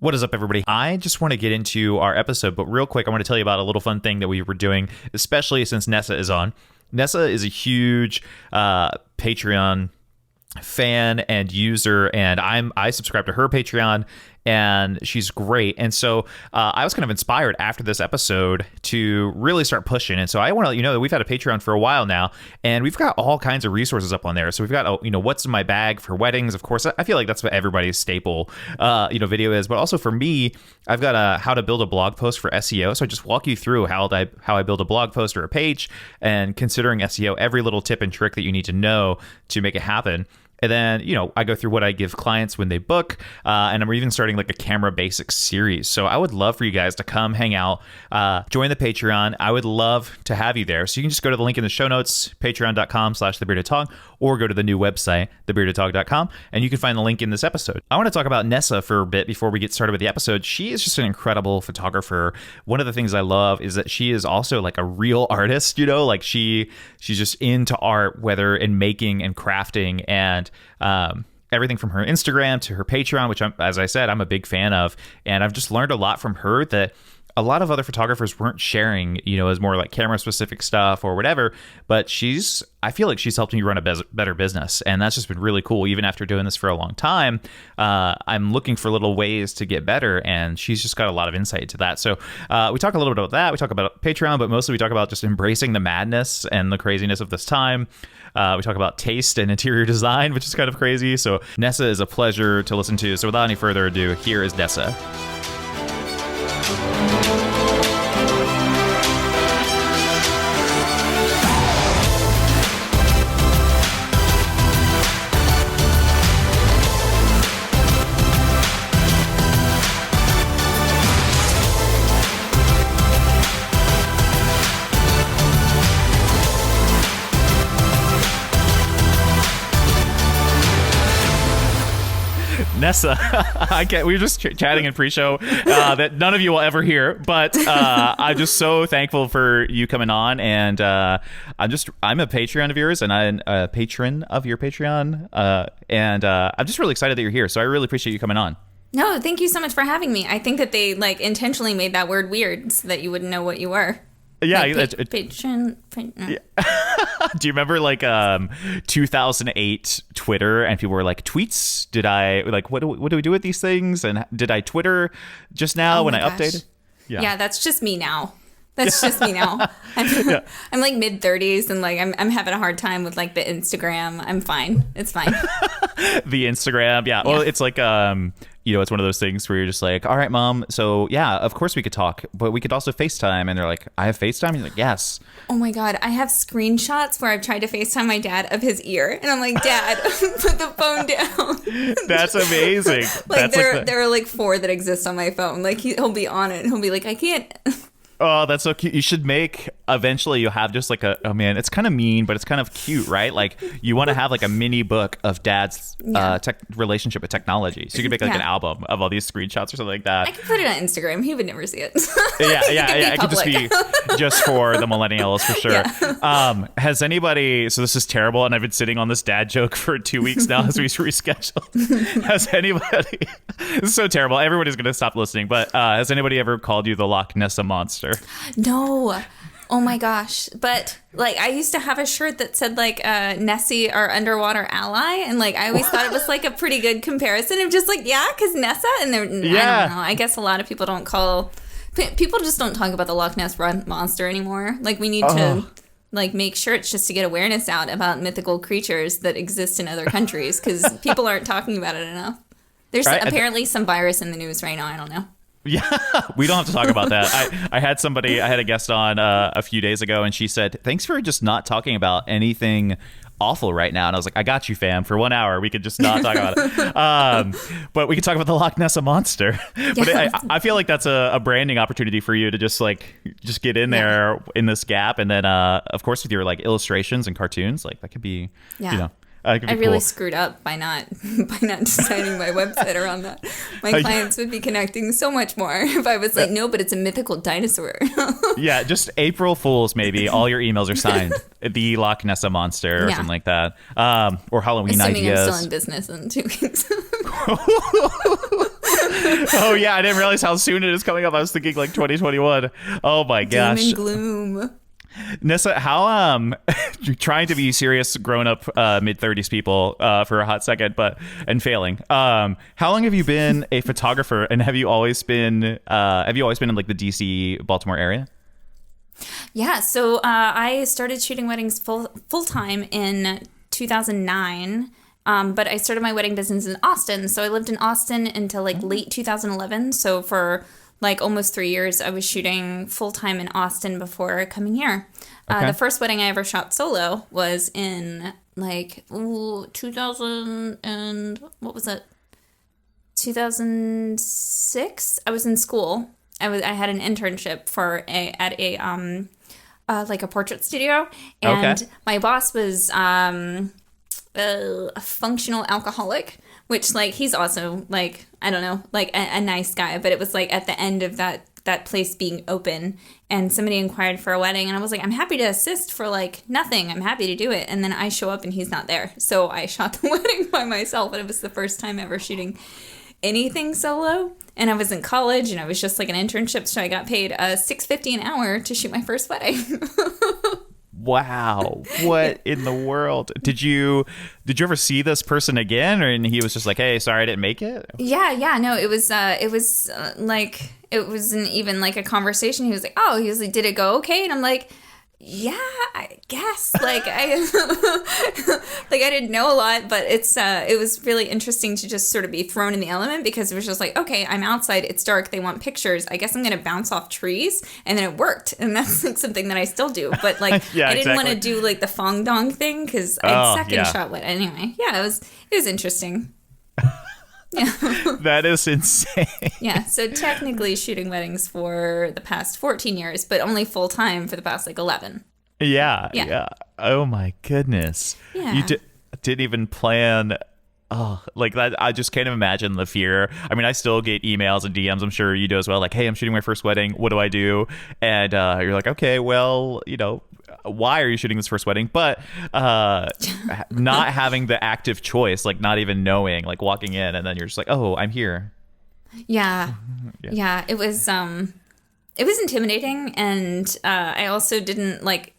What is up, everybody? I just want to get into our episode, but real quick, I want to tell you about a little fun thing that we were doing, especially since Nessa is on. Nessa is a huge Patreon fan and user, and I subscribe to her Patreon, and she's great. And so I was kind of inspired after this episode to really start pushing. And so I want to let you know that we've had a Patreon for a while now, and we've got all kinds of resources up on there. So we've got, what's in my bag for weddings. Of course, I feel like that's what everybody's staple, video is. But also for me, I've got a how to build a blog post for SEO. So I just walk you through how I build a blog post or a page, and considering SEO, every little tip and trick that you need to know to make it happen. And then, I go through what I give clients when they book, and I'm even starting like a camera basics series. So I would love for you guys to come hang out, join the Patreon. I would love to have you there. So you can just go to the link in the show notes, patreon.com/thebeardedtalk, or go to the new website, thebeardedtalk.com, and you can find the link in this episode. I want to talk about Nessa for a bit before we get started with the episode. She is just an incredible photographer. One of the things I love is that she is also like a real artist, like she's just into art, whether in making and crafting, and everything from her Instagram to her Patreon, which as I said, I'm a big fan of. And I've just learned a lot from her that a lot of other photographers weren't sharing, as more like camera specific stuff or whatever. But I feel like she's helped me run a better business. And that's just been really cool. Even after doing this for a long time, I'm looking for little ways to get better. And she's just got a lot of insight to that. So we talk a little bit about that. We talk about Patreon, but mostly we talk about just embracing the madness and the craziness of this time. We talk about taste and interior design, which is kind of crazy. So Nessa is a pleasure to listen to. So without any further ado, here is Nessa. Nessa, we were just chatting in pre-show that none of you will ever hear, but I'm just so thankful for you coming on, and I'm a Patreon of yours, and I'm a patron of your Patreon, and I'm just really excited that you're here. So I really appreciate you coming on. No, thank you so much for having me. I think that they intentionally made that word weird so that you wouldn't know what you were. Yeah, patron. Yeah. Do you remember 2008 Twitter, and people were like, tweets? Did I what do we do with these things? And did I Twitter just now when I updated? Yeah, that's just me now. That's just me now. I'm like mid 30s, and I'm having a hard time with the Instagram. I'm fine. It's fine. The Instagram, yeah. Well, it's like it's one of those things where you're just like, all right, mom. So yeah, of course we could talk, but we could also FaceTime. And they're like, I have FaceTime. And you're like, yes. Oh my God, I have screenshots where I've tried to FaceTime my dad of his ear, and I'm like, Dad, put the phone down. That's amazing. There are 4 that exist on my phone. He'll be on it, and he'll be like, I can't. Oh, that's so cute. You should eventually you'll have just it's kind of mean, but it's kind of cute, right? You want to have a mini book of Dad's relationship with technology. So you could make an album of all these screenshots or something like that. I could put it on Instagram. He would never see it. Yeah. It could just be just for the millennials for sure. Yeah. Has anybody, so this is terrible, and I've been sitting on this dad joke for 2 weeks now as we rescheduled. Has anybody, this is so terrible. Everybody's going to stop listening, but has anybody ever called you the Loch Nessa Monster? No. Oh my gosh. But I used to have a shirt that said Nessie, our underwater ally, and I always thought it was a pretty good comparison of just because Nessa, and I don't know. I guess a lot of people people just don't talk about the Loch Ness Monster anymore. We need to make shirts just to get awareness out about mythical creatures that exist in other countries, because people aren't talking about it enough. There's apparently some virus in the news right now. I don't know. Yeah, we don't have to talk about that. I had a guest on a few days ago, and she said, thanks for just not talking about anything awful right now. And I was like, I got you, fam. For 1 hour, we could just not talk about it. But we could talk about the Loch Nessa Monster. But I feel like that's a branding opportunity for you to just get in there in this gap. And then, of course, with your illustrations and cartoons, that could be, I really screwed up by not designing my website around that. My clients would be connecting so much more if I was no, but it's a mythical dinosaur. Yeah, just April Fools, maybe. All your emails are signed. The Loch Nessa Monster or something like that. Or Halloween Assuming ideas. I'm still in business in 2 weeks. Oh yeah, I didn't realize how soon it is coming up. I was thinking like 2021. Oh my gosh. Doom and gloom. Nessa, how trying to be serious grown up mid-30s people for a hot second, and failing. How long have you been a photographer, and have you always been in like the DC Baltimore area? Yeah, so I started shooting weddings full time in 2009. But I started my wedding business in Austin. So I lived in Austin until like late 2011. So for like almost 3 years, I was shooting full time in Austin before coming here. Okay. The first wedding I ever shot solo was in like 2000 and what was it? 2006. I was in school. I had an internship at a like a portrait studio, and my boss was a functional alcoholic, which like he's also like, I don't know, like a nice guy, but it was like at the end of that place being open, and somebody inquired for a wedding, and I was like, I'm happy to assist for like nothing, I'm happy to do it. And then I show up and he's not there, so I shot the wedding by myself, and it was the first time ever shooting anything solo. And I was in college, and I was just like an internship, so I got paid $6.50 an hour to shoot my first wedding. Wow. What in the world? Did you ever see this person again, and he was just like, hey, sorry I didn't make it? Yeah. No, it was like, it wasn't even like a conversation. He was like, did it go okay? And I'm like, yeah, I guess. Like I like I didn't know a lot, but it was really interesting to just sort of be thrown in the element, because it was just like, okay, I'm outside, it's dark, they want pictures, I guess I'm gonna bounce off trees. And then it worked, and that's like something that I still do, but like yeah, I didn't exactly. want to do like the fong dong thing, because I second shot what anyway. Yeah, it was interesting. Yeah. That is insane. Yeah, so technically shooting weddings for the past 14 years, but only full time for the past like 11. Yeah. Oh my goodness. Yeah. You didn't even plan. Oh, like that. I just can't imagine the fear. I mean, I still get emails and DMs. I'm sure you do as well. Like, hey, I'm shooting my first wedding. What do I do? And you're like, okay, well, why are you shooting this first wedding? But not having the active choice, like not even knowing, like walking in, and then you're just like, oh, I'm here. Yeah. It was intimidating, and I also didn't like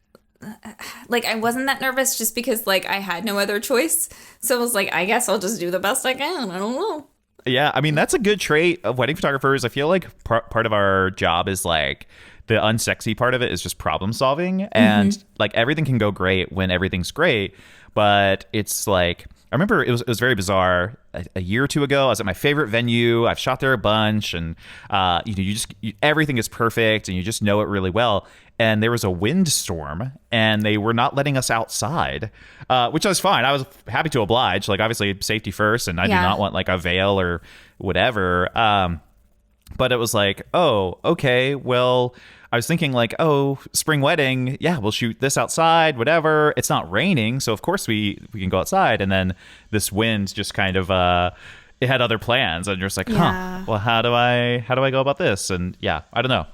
I wasn't that nervous, just because like I had no other choice. So I was like, I guess I'll just do the best I can. I don't know. Yeah, I mean, that's a good trait of wedding photographers. I feel like part of our job is like the unsexy part of it is just problem solving, and like everything can go great when everything's great, but it's like, I remember it was very bizarre. A year or two ago, I was at my favorite venue. I've shot there a bunch, and everything is perfect, and you just know it really well. And there was a windstorm, and they were not letting us outside, which was fine. I was happy to oblige. Like, obviously, safety first, and I do not want like a veil or whatever. But it was like, oh, okay, well, I was thinking like, oh, spring wedding, yeah, we'll shoot this outside, whatever. It's not raining, so of course we can go outside. And then this wind just kind of it had other plans, and you're just like, well, how do I go about this? And yeah, I don't know.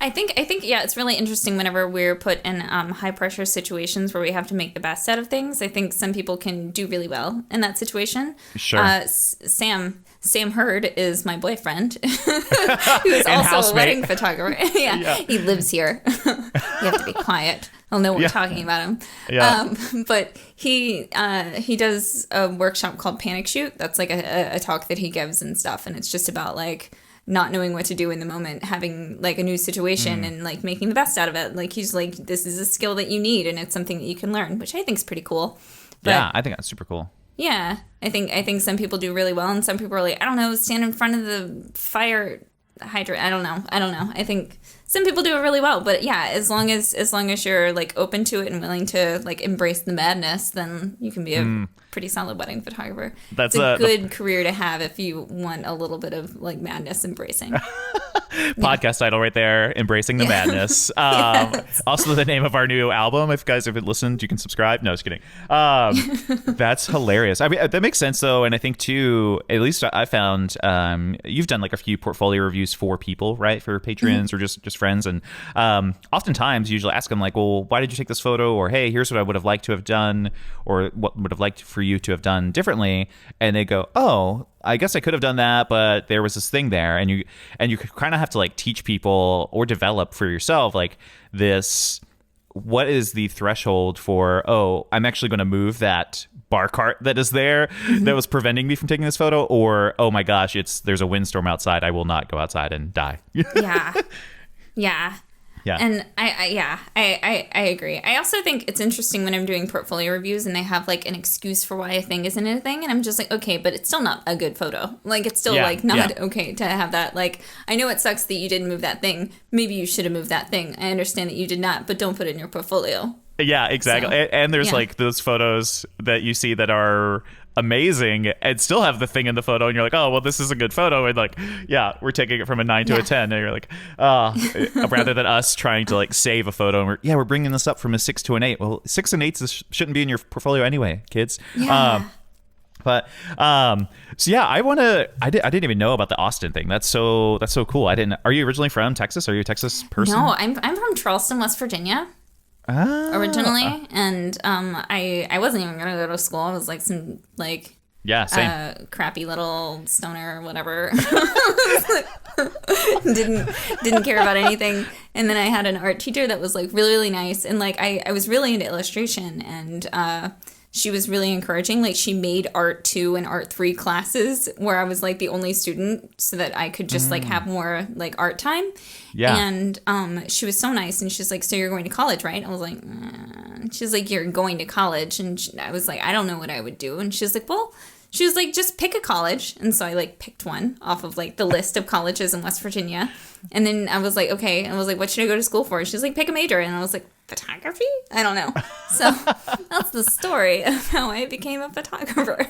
I think yeah, it's really interesting whenever we're put in high pressure situations where we have to make the best out of things. I think some people can do really well in that situation. Sure. Sam Hurd is my boyfriend, who is also a wedding photographer. Yeah, he lives here. You have to be quiet. I'll know we're talking about him. Yeah. But he does a workshop called Panic Shoot. That's like a talk that he gives and stuff, and it's just about like not knowing what to do in the moment, having like a new situation and like making the best out of it. Like he's like, this is a skill that you need, and it's something that you can learn, which I think is pretty cool. But, yeah, I think that's super cool. Yeah, I think some people do really well, and some people are like, I don't know, stand in front of the fire hydrant. I don't know. I think some people do it really well, but yeah, as long as you're like open to it and willing to like embrace the madness, then you can be a pretty solid wedding photographer. That's a good career to have if you want a little bit of like madness embracing. Podcast title right there, Embracing the Madness. Yes. Also the name of our new album. If you guys haven't listened, you can subscribe. No, just kidding. That's hilarious. I mean, that makes sense though, and I think too, at least I found you've done like a few portfolio reviews for people, right? For patrons or just friends. And oftentimes usually ask them like, well, why did you take this photo? Or, hey, here's what I would have liked to have done, or what would have liked for you to have done differently. And they go, oh, I guess I could have done that, but there was this thing there. And you kind of have to like teach people or develop for yourself like this, what is the threshold for, oh, I'm actually going to move that bar cart that is there that was preventing me from taking this photo, or, oh my gosh, there's a windstorm outside, I will not go outside and die. Yeah. And I agree. I also think it's interesting when I'm doing portfolio reviews and they have like an excuse for why a thing isn't a thing, and I'm just like, okay, but it's still not a good photo. Like, it's still like not okay to have that. Like, I know it sucks that you didn't move that thing. Maybe you should have moved that thing. I understand that you did not, but don't put it in your portfolio. Yeah, exactly. So, and there's like those photos that you see that are amazing and still have the thing in the photo, and you're like, oh, well, this is a good photo, and like, yeah, we're taking it from a 9 to a 10, and you're like, rather than us trying to like save a photo, and we're bringing this up from a 6 to an 8. Well, 6 and 8s shouldn't be in your portfolio anyway, kids. But so yeah, I didn't even know about the Austin thing. That's so cool. Are you originally from Texas? Are you a Texas person? No, I'm from Charleston, West Virginia. Originally, and I wasn't even gonna go to school. I was like some like same. Crappy little stoner or whatever. didn't care about anything. And then I had an art teacher that was like really, really nice, and like I was really into illustration, and she was really encouraging. Like, she made art 2 and art 3 classes where I was like the only student, so that I could just like have more like art time. Yeah. And she was so nice, and she's like, so you're going to college, right? I was like, she's like, you're going to college. And I was like, I don't know what I would do. And she's like, well, she was like, just pick a college. And so I like picked one off of like the list of colleges in West Virginia. And then I was like, okay. And I was like, what should I go to school for? She's like, pick a major. And I was like, photography? I don't know. So that's the story of how I became a photographer.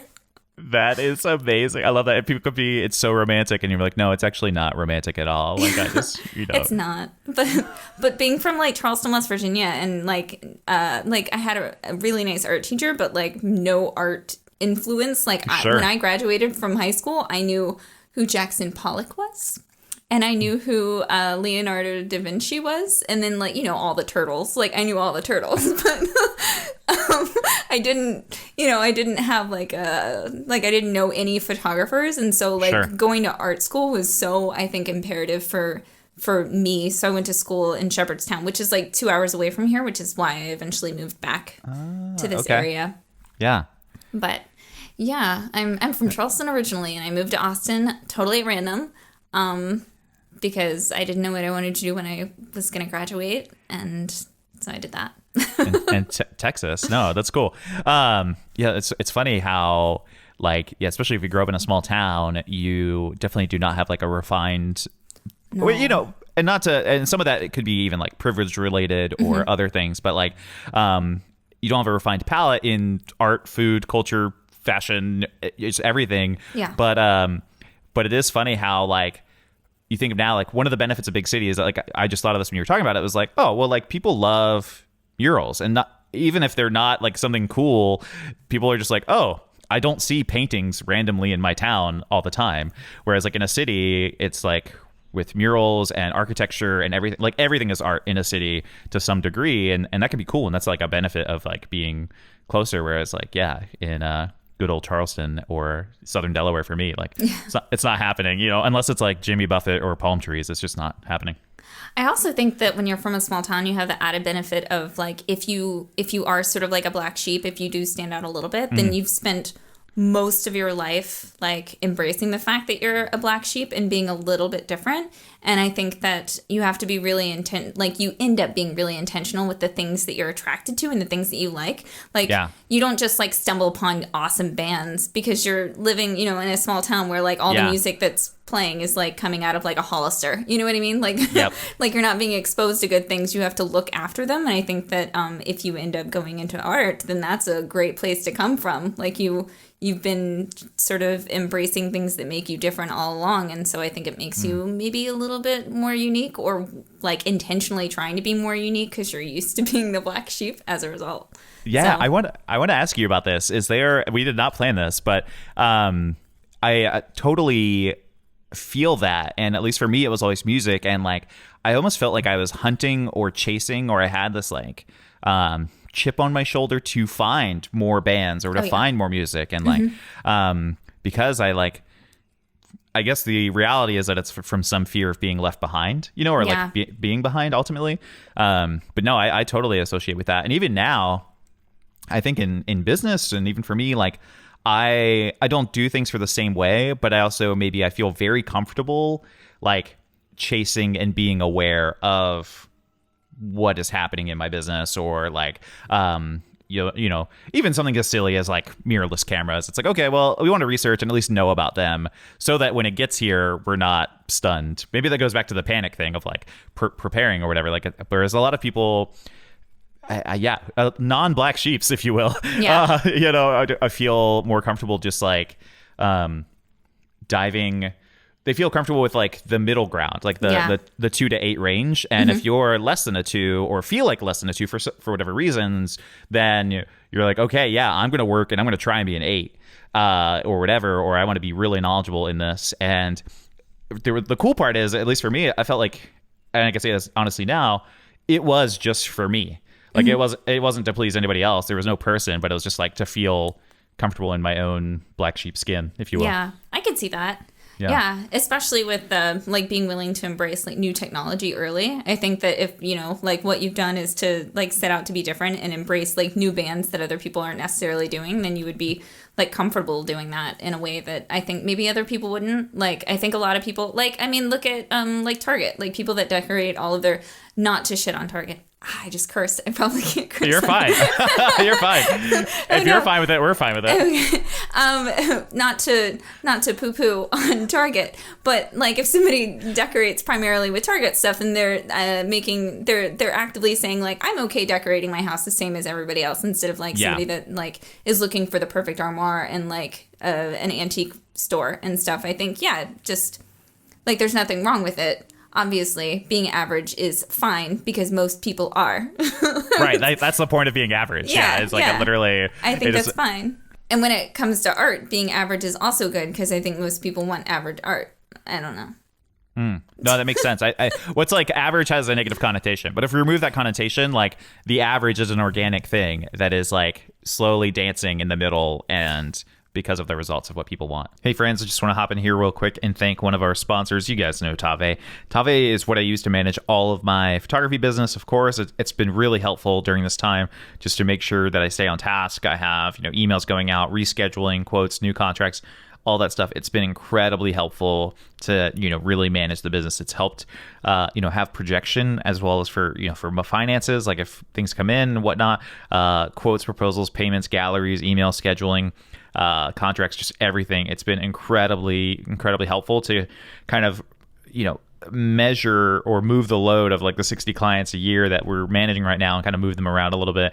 That is amazing. I love that. People could be, it's so romantic, and you're like, no, it's actually not romantic at all. Like, I just, it's not. But being from like Charleston, West Virginia, and like I had a really nice art teacher, but like no art influence. Like, when I graduated from high school, I knew who Jackson Pollock was. And I knew who Leonardo da Vinci was. And then, like, all the turtles. Like, I knew all the turtles. But I didn't have, like, I didn't know any photographers. And so, like, going to art school was so, I think, imperative for me. So I went to school in Shepherdstown, which is, like, 2 hours away from here, which is why I eventually moved back to this area. Yeah. But, yeah, I'm from Charleston originally, and I moved to Austin totally at random. Because I didn't know what I wanted to do when I was going to graduate, and so I did that. and Texas, no, that's cool. It's funny how, like, especially if you grow up in a small town, you definitely do not have like a refined, and some of that, it could be even like privilege related or other things, but like, you don't have a refined palette in art, food, culture, fashion, it's everything. Yeah. But it is funny how, like, you think of now, like, one of the benefits of big city is that, like, I just thought of this when you were talking about it. It was like, oh, well, like, people love murals, and not even if they're not like something cool, people are just like, oh, I don't see paintings randomly in my town all the time. Whereas like in a city, it's like with murals and architecture and everything, like everything is art in a city to some degree, and that can be cool, and that's like a benefit of like being closer. Whereas like in good old Charleston or Southern Delaware, for me, like it's not happening, unless it's like Jimmy Buffett or palm trees. It's just not happening. I also think that when you're from a small town, you have the added benefit of like, if you are sort of like a black sheep, if you do stand out a little bit, then you've spent most of your life like embracing the fact that you're a black sheep and being a little bit different. And I think that you have to be really you end up being really intentional with the things that you're attracted to and the things that you like. Like, you don't just like stumble upon awesome bands because you're living, in a small town where like all the music that's playing is like coming out of like a Hollister. You know what I mean? Like, like you're not being exposed to good things. You have to look after them. And I think that if you end up going into art, then that's a great place to come from. Like you've been sort of embracing things that make you different all along. And so I think it makes you maybe a little bit more unique, or like intentionally trying to be more unique because you're used to being the black sheep as a result. Yeah, so. I want to ask you about this. We did not plan this, but I totally feel that. And at least for me, it was always music. And like, I almost felt like I was hunting or chasing, or I had this like chip on my shoulder to find more bands or to find more music. And like, because I guess the reality is that it's from some fear of being left behind, you know, or like being behind ultimately. But no, I totally associate with that. And even now, I think in business, and even for me, like I don't do things for the same way, but I also I feel very comfortable like chasing and being aware of what is happening in my business, or like you know, even something as silly as like mirrorless cameras. It's like, okay, well, we want to research and at least know about them so that when it gets here, we're not stunned. Maybe that goes back to the panic thing of like preparing or whatever. Like, whereas a lot of people, non-black sheeps, if you will, you know, I feel more comfortable just like diving. They feel comfortable with like the middle ground, like the 2 to 8 range. And if you're less than a 2 or feel like less than a 2 for whatever reasons, then you're like, okay, yeah, I'm going to work and I'm going to try and be an 8 or whatever, or I want to be really knowledgeable in this. And the cool part is, at least for me, I felt like, and I can say this honestly now, it was just for me. Like it wasn't to please anybody else. There was no person, but it was just like to feel comfortable in my own black sheep skin, if you will. Yeah, I could see that. Yeah, especially with like being willing to embrace like new technology early. I think that if, you know, like what you've done is to like set out to be different and embrace like new bands that other people aren't necessarily doing, then you would be like comfortable doing that in a way that I think maybe other people wouldn't. Like, I think a lot of people, like, I mean, look at like Target, like people that decorate all of their, not to shit on Target. I just cursed. I probably can't curse. You're fine. You're fine. If you're fine with it, we're fine with it. Okay. Not to poo-poo on Target, but like if somebody decorates primarily with Target stuff and they're they're actively saying like, I'm okay decorating my house the same as everybody else, instead of like somebody that like is looking for the perfect armoire and like an antique store and stuff. I think just like there's nothing wrong with it. Obviously, being average is fine because most people are. Right. That's the point of being average. It's like literally. I think that's fine. And when it comes to art, being average is also good because I think most people want average art. I don't know. No, that makes sense. What's like average has a negative connotation, but if we remove that connotation, like the average is an organic thing that is like slowly dancing in the middle and because of the results of what people want. Hey friends, I just want to hop in here real quick and thank one of our sponsors. You guys know Tave. Tave is what I use to manage all of my photography business. Of course, it's been really helpful during this time just to make sure that I stay on task. I have, you know, emails going out, rescheduling, quotes, new contracts, all that stuff. It's been incredibly helpful to, you know, really manage the business. It's helped, you know, have projection as well as for, you know, for my finances, like if things come in and whatnot, quotes, proposals, payments, galleries, email scheduling, contracts, just everything. It's been incredibly helpful to kind of, you know, measure or move the load of like the 60 clients a year that we're managing right now and kind of move them around a little bit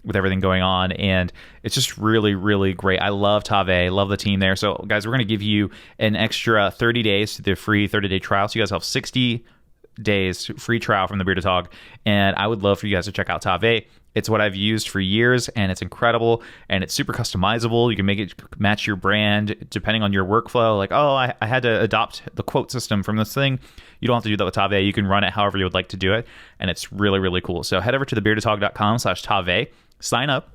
with everything going on. And it's just really great. I love Tave, love the team there. So guys, we're going to give you an extra 30 days to the free 30-day trial. So you guys have 60 days free trial from the Bearded Hog. And I would love for you guys to check out Tave. It's what I've used for years, and it's incredible, and it's super customizable. You can make it match your brand depending on your workflow. Like, oh, I had to adopt the quote system from this thing. You don't have to do that with Tave. You can run it however you would like to do it, and it's really cool. So head over to thebeardedhog.com/Tave, sign up,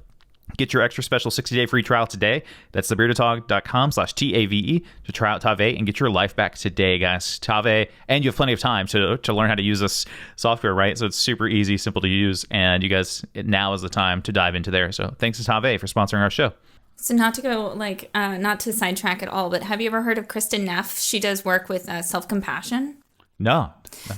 get your extra special 60-day free trial today. That's thebeardedhog.com/TAVE to try out Tave and get your life back today, guys. Tave, and you have plenty of time to learn how to use this software, right? So it's super easy, simple to use, and you guys, now is the time to dive into there. So thanks to Tave for sponsoring our show. So not to go like, not to sidetrack at all, but have you ever heard of Kristen Neff? She does work with self-compassion. No.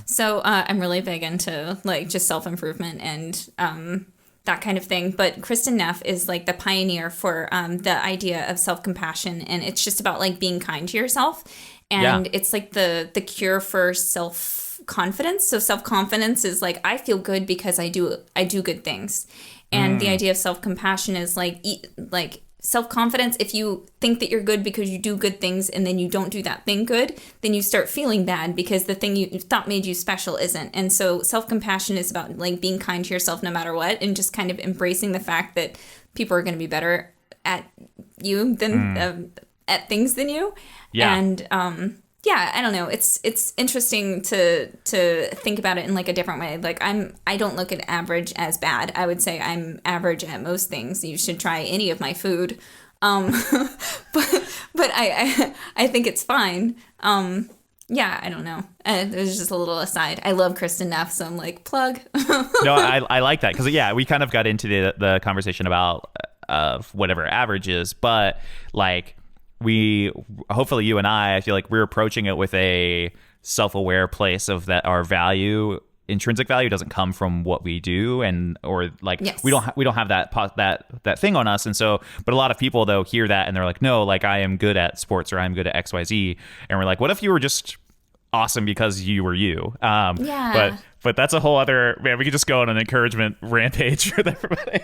So I'm really big into like just self-improvement and that kind of thing. But Kristen Neff is like the pioneer for the idea of self-compassion. And it's just about like being kind to yourself. And it's like the cure for self-confidence. So self-confidence is like, I feel good because I do good things. And the idea of self-compassion is like self-confidence. If you think that you're good because you do good things and then you don't do that thing good, then you start feeling bad because the thing you thought made you special isn't. And so self-compassion is about like being kind to yourself no matter what, and just kind of embracing the fact that people are going to be better at you than at things than you. Yeah. And yeah, I don't know. It's interesting to think about it in like a different way. Like I don't look at average as bad. I would say I'm average at most things. You should try any of my food. Um, but I think it's fine. Yeah, I don't know. It was just a little aside. I love Kristen Neff, so I'm like, plug. No, I like that because we kind of got into the conversation about whatever average is, but like hopefully you and I feel like we're approaching it with a self-aware place of that our value, intrinsic value, doesn't come from what we do, and or like yes. we don't have that thing on us, and so but a lot of people though hear that and they're like, no, like I am good at sports or I'm good at XYZ, and we're like, what if you were just awesome because you were you? Yeah. But that's a whole other, man, we could just go on an encouragement rampage with everybody.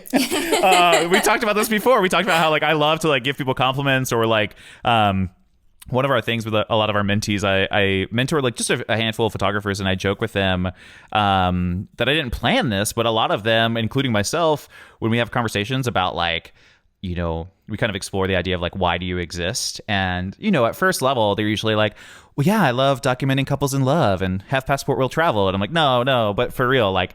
We talked about this before. We talked about how like I love to like give people compliments, or like one of our things with a lot of our mentees, I mentor like just a handful of photographers, and I joke with them that I didn't plan this, but a lot of them, including myself, when we have conversations about like, you know, we kind of explore the idea of like, why do you exist? And, you know, at first level, they're usually like, well, yeah, I love documenting couples in love and have passport will travel. And I'm like, no, but for real, like,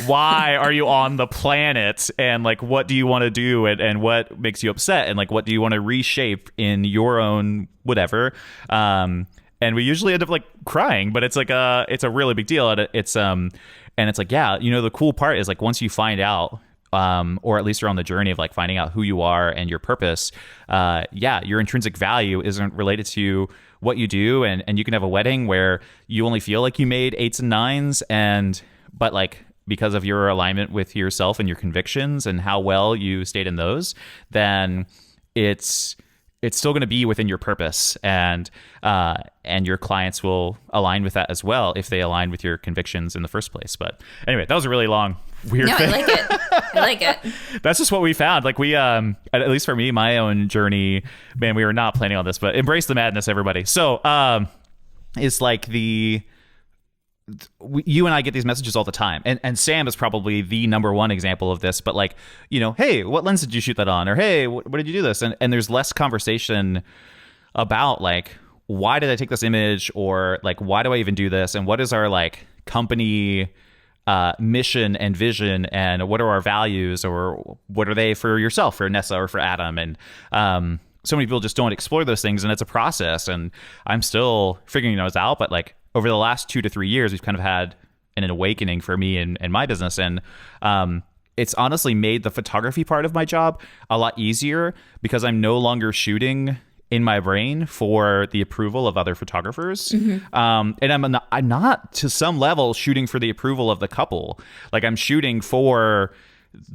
why are you on the planet? And like, what do you want to do? And what makes you upset? And like, what do you want to reshape in your own whatever? And we usually end up like crying, but it's like it's a really big deal. And it's like, yeah, you know, the cool part is like, once you find out, or at least you're on the journey of like finding out who you are and your purpose, your intrinsic value isn't related to what you do, and you can have a wedding where you only feel like you made 8s and 9s, but like because of your alignment with yourself and your convictions and how well you stayed in those, then it's still going to be within your purpose, and your clients will align with that as well if they align with your convictions in the first place. But anyway, that was a really long, weird thing. I like it. That's just what we found. Like we, at least for me, my own journey, man, we were not planning on this, but embrace the madness, everybody. So it's like you and I get these messages all the time, and Sam is probably the number one example of this, but like, you know, hey, what lens did you shoot that on? Or hey, what did you do this? And there's less conversation about like, why did I take this image? Or like, why do I even do this? And what is our like company mission and vision, and what are our values, or what are they for yourself, for Nessa or for Adam? And so many people just don't explore those things, and it's a process, and I'm still figuring those out. But like over the last 2 to 3 years, we've kind of had an awakening for me and my business, and it's honestly made the photography part of my job a lot easier, because I'm no longer shooting in my brain for the approval of other photographers. Mm-hmm. And I'm not to some level shooting for the approval of the couple. Like I'm shooting for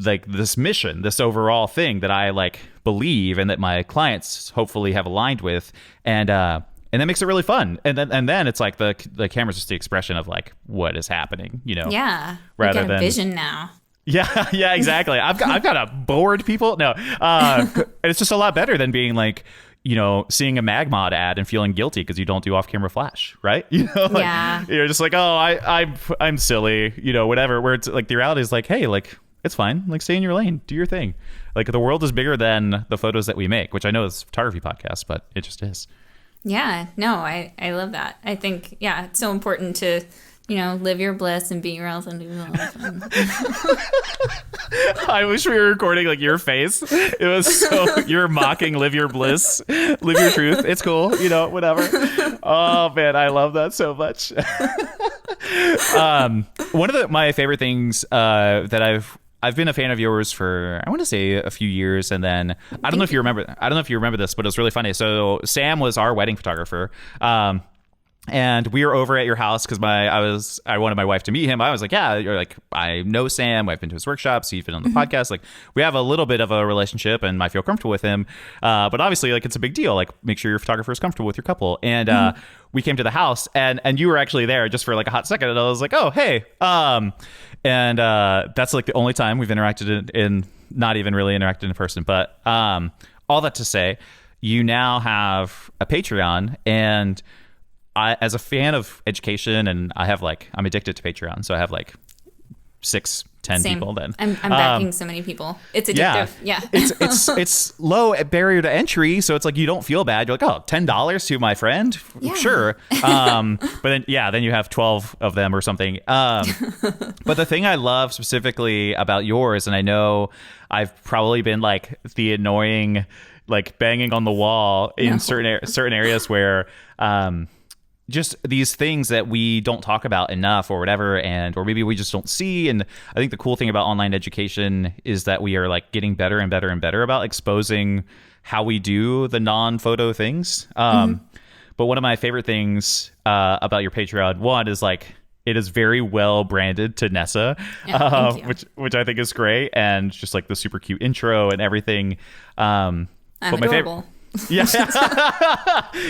like this mission, this overall thing that I like believe, and that my clients hopefully have aligned with. And that makes it really fun. And then it's like the camera's just the expression of like what is happening, you know? Yeah. Rather we got a than vision now. Yeah, exactly. I've got a bored people. No, it's just a lot better than being like, you know, seeing a MagMod ad and feeling guilty because you don't do off-camera flash, right? You know, like, yeah. You're just like, oh, I'm silly, you know, whatever. Where it's like the reality is like, hey, like it's fine, like stay in your lane, do your thing. Like the world is bigger than the photos that we make, which I know is a photography podcast, but it just is. Yeah, no, I love that. I think, yeah, it's so important to, you know, live your bliss and be your elf and do all the fun. I wish we were recording like your face. It was so you're mocking live your bliss, live your truth. It's cool, you know, whatever. Oh man, I love that so much. One of my favorite things that I've been a fan of yours for, I want to say a few years, and then I don't know if you remember this, but it was really funny. So Sam was our wedding photographer. And we were over at your house because I wanted my wife to meet him. I was like, yeah, you're like, I know Sam. I've been to his workshops. He's been on the podcast. Like, we have a little bit of a relationship, and I feel comfortable with him. But obviously, like, it's a big deal. Like, make sure your photographer is comfortable with your couple. And we came to the house, and you were actually there just for like a hot second. And I was like, oh, hey. And that's like the only time we've interacted in not even really interacted in person. But all that to say, you now have a Patreon, and as a fan of education, and I'm addicted to Patreon, so I have like 6 10 Same. people then. I'm backing so many people. It's addictive. Yeah. It's low barrier to entry, so it's like you don't feel bad. You're like, oh, $10 to my friend? Yeah. Sure. But then you have 12 of them or something. But the thing I love specifically about yours, and I know I've probably been like the annoying, like banging on the wall in certain areas where just these things that we don't talk about enough or whatever, or maybe we just don't see. And I think the cool thing about online education is that we are like getting better and better and better about exposing how we do the non-photo things. But one of my favorite things about your Patreon, one is like, it is very well branded to Nessa, which I think is great. And just like the super cute intro and everything. I'm adorable. Yeah,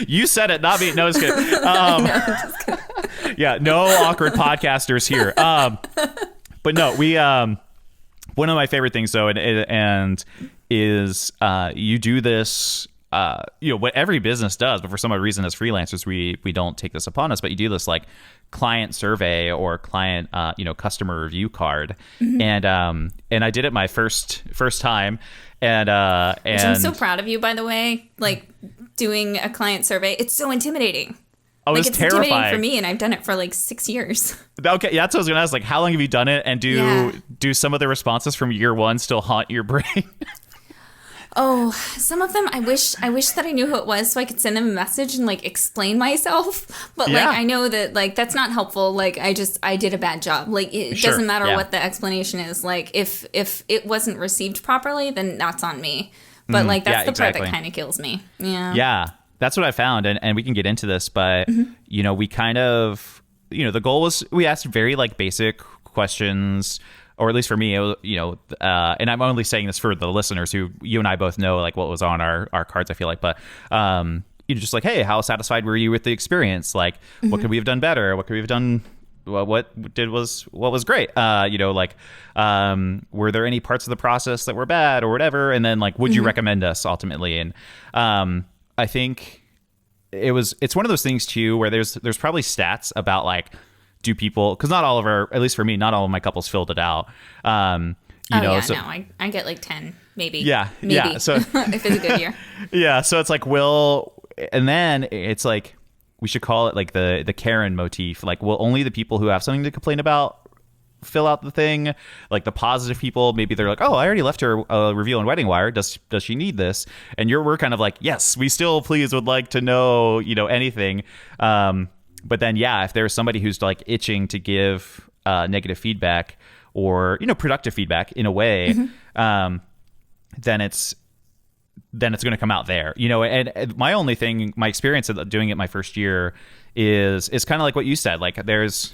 you said it, not me. No, it's good. Just kidding. Yeah, no awkward podcasters here. But no, we one of my favorite things though, and is you do this. What every business does, but for some odd reason as freelancers, we don't take this upon us. But you do this like client survey or client customer review card, and I did it my first time. And Which I'm so proud of you, by the way. Like doing a client survey, it's so intimidating. Oh, like it's terrifying. Intimidating For me, and I've done it for like 6 years. Okay, yeah, that's what I was gonna ask. Like, how long have you done it? And do some of the responses from year one still haunt your brain? Oh, some of them I wish that I knew who it was so I could send them a message and like explain myself. But like I know that like that's not helpful. Like I did a bad job. Like it doesn't matter what the explanation is. Like if it wasn't received properly, then that's on me. But like that's the part that kind of kills me. Yeah. Yeah. That's what I found, and we can get into this, but we kind of the goal was we asked very like basic questions. Or at least for me, it was, and I'm only saying this for the listeners who you and I both know, like what was on our cards, I feel like. But, just like, hey, how satisfied were you with the experience? Like, what could we have done better? What could we have done? Well, what was great? Were there any parts of the process that were bad or whatever? And then like, would you recommend us ultimately? And I think it's one of those things too, where there's probably stats about like, do people, because not all of at least for me, not all of my couples filled it out. I get like 10, maybe. Yeah. Maybe. Yeah. So if it's a good year. Yeah. So it's like, and then it's like, we should call it like the Karen motif. Like, will only the people who have something to complain about fill out the thing? Like the positive people, maybe they're like, oh, I already left her a review on Wedding Wire. Does she need this? And we're kind of like, yes, we still please would like to know, anything. But then, if there's somebody who's like itching to give negative feedback or, productive feedback in a way, then it's going to come out there, and my experience of doing it my first year is kind of like what you said. Like there's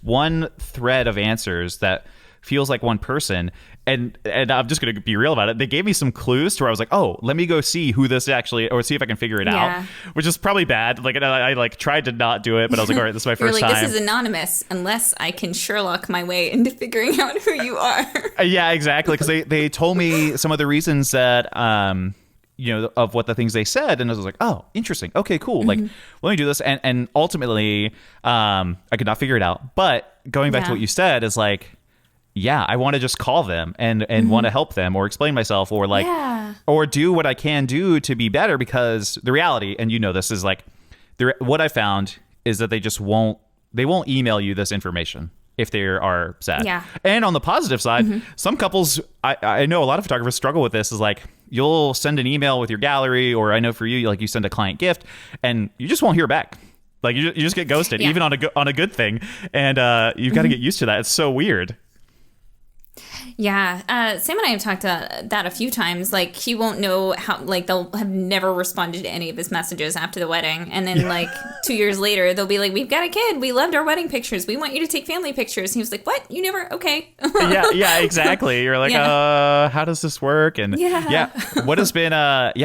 one thread of answers that feels like one person, and I'm just going to be real about it. They gave me some clues to where I was like, oh, let me go see who this actually, or see if I can figure it out, which is probably bad. Like I like tried to not do it, but I was like, all right, this is my first time. This is anonymous unless I can Sherlock my way into figuring out who you are. Yeah, exactly. Because they told me some of the reasons that of what the things they said, and I was like, oh, interesting. Okay, cool. Like, let me do this, and ultimately, I could not figure it out. But going back to what you said is like, I want to just call them and want to help them or explain myself or like, or do what I can do to be better, because the reality, and this is like, what I found is that they won't email you this information if they are sad. Yeah. And on the positive side, some couples, I know a lot of photographers struggle with this, is like, you'll send an email with your gallery, or I know for you, like you send a client gift and you just won't hear back. Like you just get ghosted, even on a good thing. And you've got to get used to that. It's so weird. Yeah, Sam and I have talked about that a few times. Like, he won't know how, like, they'll have never responded to any of his messages after the wedding. And then, like, 2 years later, they'll be like, we've got a kid. We loved our wedding pictures. We want you to take family pictures. And he was like, what? You never? Okay. Yeah, exactly. You're like, how does this work? And what has been,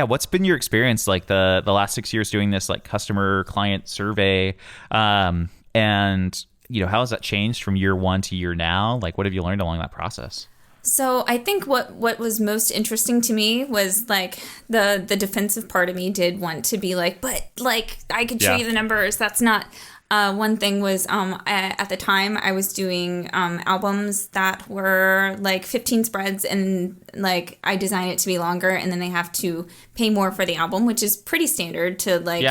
what's been your experience, like, the last 6 years doing this, like, customer client survey? And, how has that changed from year one to year now? Like, what have you learned along that process? So I think what was most interesting to me was like the defensive part of me did want to be like, but like I could show you the numbers. That's not. One thing was at the time I was doing albums that were like 15 spreads, and like I design it to be longer, and then they have to pay more for the album, which is pretty standard to like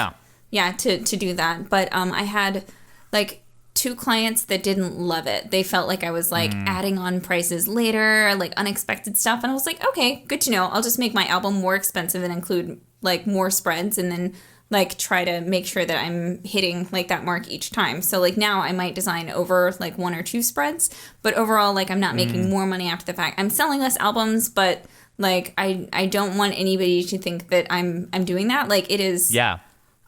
to do that. But I had like 2 clients that didn't love it. They felt like I was like adding on prices later, like unexpected stuff. And I was like, okay, good to know. I'll just make my album more expensive and include like more spreads, and then like try to make sure that I'm hitting like that mark each time. So like now I might design over like 1 or 2 spreads, but overall like I'm not making more money after the fact. I'm selling less albums, but like I don't want anybody to think that I'm doing that. Like it is. Yeah.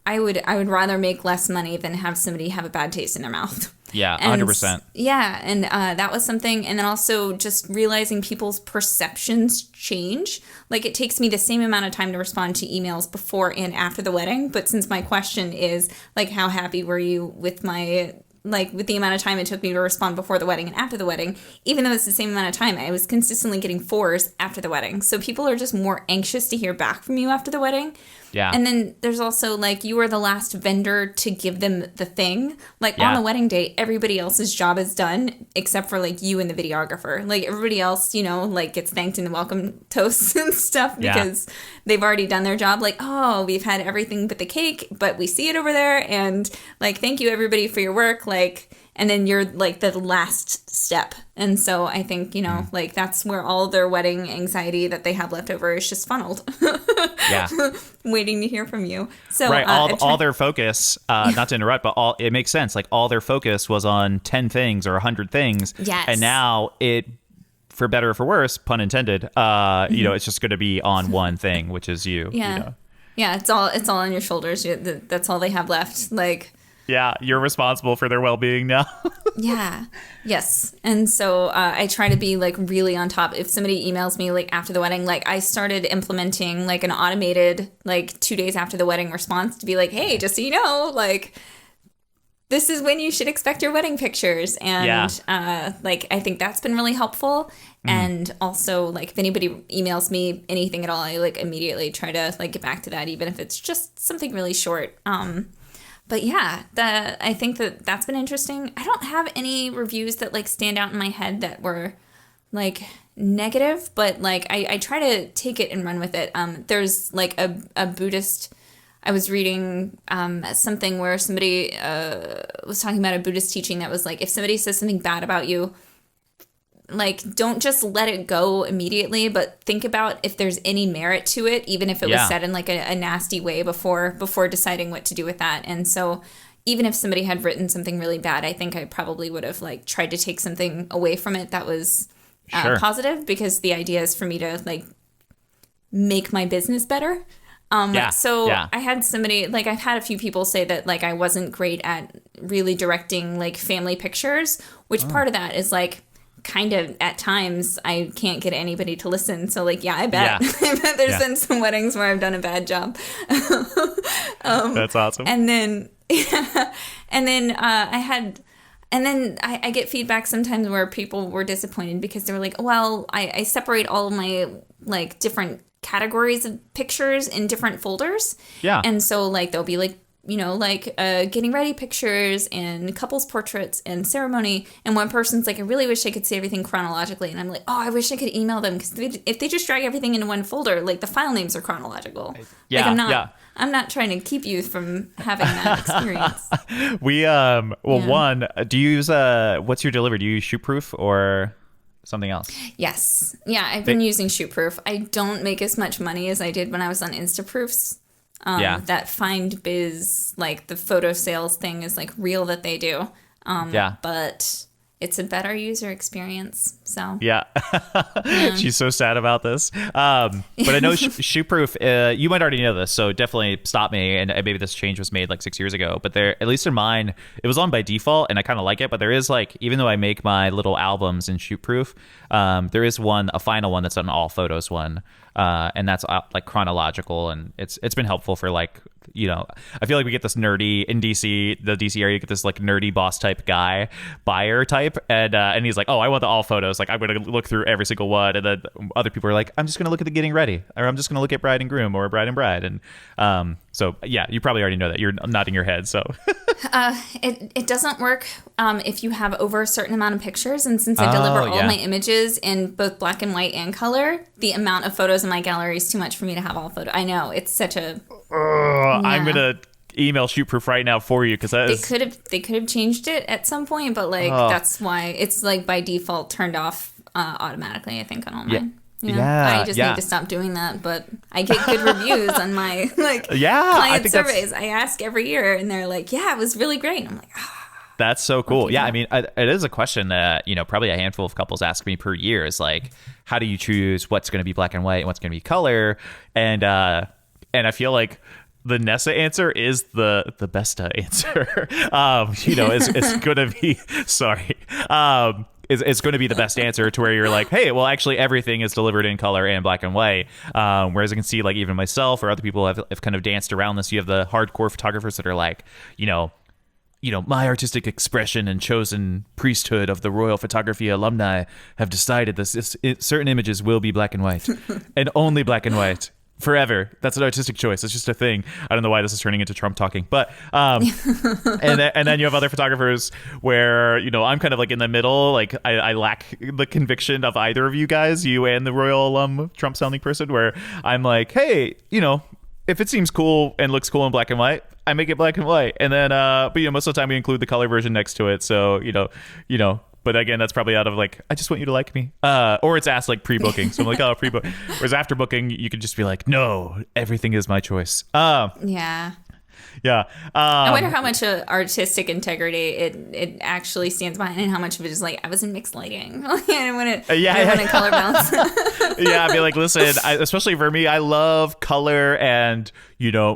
I would rather make less money than have somebody have a bad taste in their mouth. Yeah, and, 100%. Yeah, and that was something. And then also just realizing people's perceptions change. Like it takes me the same amount of time to respond to emails before and after the wedding. But since my question is like, how happy were you with my... like with the amount of time it took me to respond before the wedding and after the wedding, even though it's the same amount of time, I was consistently getting 4s after the wedding. So people are just more anxious to hear back from you after the wedding. Yeah. And then there's also like you are the last vendor to give them the thing. Like Yeah. on the wedding day, everybody else's job is done except for like you and the videographer. Like everybody else, you know, like gets thanked in the welcome toasts and stuff because they've already done their job. Like, oh, we've had everything but the cake, but we see it over there. And like, thank you everybody for your work. Like, and then you're like the last step. And so I think, you know, like that's where all their wedding anxiety that they have left over is just funneled. Yeah. Waiting to hear from you. So right. All their focus, not to interrupt, but it makes sense. Like all their focus was on 10 things or 100 things. Yes. And now it, for better or for worse, pun intended, you know, it's just going to be on one thing, which is you. Yeah. You know? Yeah. It's all on your shoulders. That's all they have left. Like, yeah, you're responsible for their well-being now. yeah. Yes. And so I try to be like really on top. If somebody emails me like after the wedding, like I started implementing like an automated like 2 days after the wedding response to be like, hey, just so you know, like this is when you should expect your wedding pictures. And like I think that's been really helpful. And also like if anybody emails me anything at all, I like immediately try to like get back to that, even if it's just something really short. But yeah, I think that's been interesting. I don't have any reviews that like stand out in my head that were like negative, but like I try to take it and run with it. There's like a Buddhist, I was reading something where somebody was talking about a Buddhist teaching that was like, if somebody says something bad about you, like don't just let it go immediately, but think about if there's any merit to it, even if it was said in like a nasty way before deciding what to do with that. And so even if somebody had written something really bad, I think I probably would have like tried to take something away from it that was positive, because the idea is for me to like make my business better. I had somebody, like I've had a few people say that like I wasn't great at really directing like family pictures, which part of that is like kind of at times I can't get anybody to listen. So like, I bet there's been some weddings where I've done a bad job. That's awesome. And then, I get feedback sometimes where people were disappointed because they were like, well, I separate all of my like different categories of pictures in different folders. Yeah. And so like there'll be like, you know, like getting ready pictures and couples portraits and ceremony. And one person's like, I really wish I could see everything chronologically. And I'm like, oh, I wish I could email them, because if they just drag everything into one folder, like the file names are chronological. Yeah, like I'm not trying to keep you from having that experience. One, do you use what's your delivery? Do you use Shootproof or something else? Yes. Yeah, I've been using Shootproof. I don't make as much money as I did when I was on Instaproofs. That Find Biz, like the photo sales thing is like real that they do. But it's a better user experience. So she's so sad about this. But I know Shootproof, you might already know this, so definitely stop me. And maybe this change was made like 6 years ago, but there, at least in mine, it was on by default, and I kind of like it. But there is like, even though I make my little albums in Shootproof, there is a final one that's an all photos one. And that's like chronological, and it's been helpful for like, you know, I feel like we get this nerdy in DC, the DC area, you get this like nerdy boss type guy, buyer type, and he's like, oh, I want the all photos, like I'm going to look through every single one, and then other people are like, I'm just going to look at the getting ready, or I'm just going to look at bride and groom or bride and bride, and So yeah, you probably already know that. You're nodding your head. So It doesn't work if you have over a certain amount of pictures. And since I deliver all my images in both black and white and color, the amount of photos in my gallery is too much for me to have all photos. I know it's such a. I'm gonna email shoot proof right now for you because they could have changed it at some point, but like that's why it's like by default turned off automatically. I think on all mine. Yeah. I just need to stop doing that, but I get good reviews on my client surveys. I ask every year, and they're like, "Yeah, it was really great." And I'm like, That's so cool. Yeah, I mean, it is a question that probably a handful of couples ask me per year. Is like, how do you choose what's going to be black and white and what's going to be color? And I feel like the Nessa answer is the best answer. It's going to be sorry. It's going to be the best answer to where you're like, hey, well, actually everything is delivered in color and black and white. Whereas I can see like even myself or other people have kind of danced around this. You have the hardcore photographers that are like, my artistic expression and chosen priesthood of the Royal Photography alumni have decided certain images will be black and white and only black and white. Forever. That's an artistic choice. It's just a thing. I don't know why this is turning into Trump talking, but and then you have other photographers where I'm kind of like in the middle. Like I lack the conviction of either of you guys, you and the Royal alum Trump sounding person. Where I'm like, hey, if it seems cool and looks cool in black and white, I make it black and white, and then but most of the time we include the color version next to it. So But again, that's probably out of like, I just want you to like me. Or it's asked like pre-booking. So I'm like, oh, pre-book. Whereas after booking, you could just be like, no, everything is my choice. Yeah. Yeah. I wonder how much artistic integrity it actually stands behind, and how much of it is like, I was in mixed lighting. I want to color balance. Yeah, I'd be like, listen, especially for me, I love color, and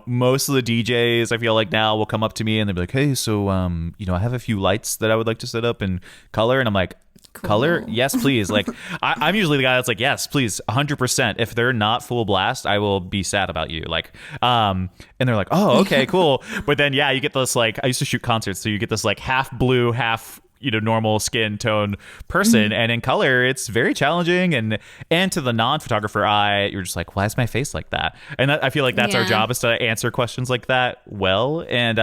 most of the DJs I feel like now will come up to me and they'll be like, hey, so I have a few lights that I would like to set up in color, and I'm like, cool. Color? Yes, please. Like, I'm usually the guy that's like, yes, please, 100%. If they're not full blast, I will be sad about you. Like, and they're like, oh, okay, cool. But then, you get this, like, I used to shoot concerts, so you get this, like, half blue, half, normal skin tone person. Mm-hmm. And in color, it's very challenging. And to the non-photographer eye, you're just like, why is my face like that? And I feel like that's our job, is to answer questions like that well. And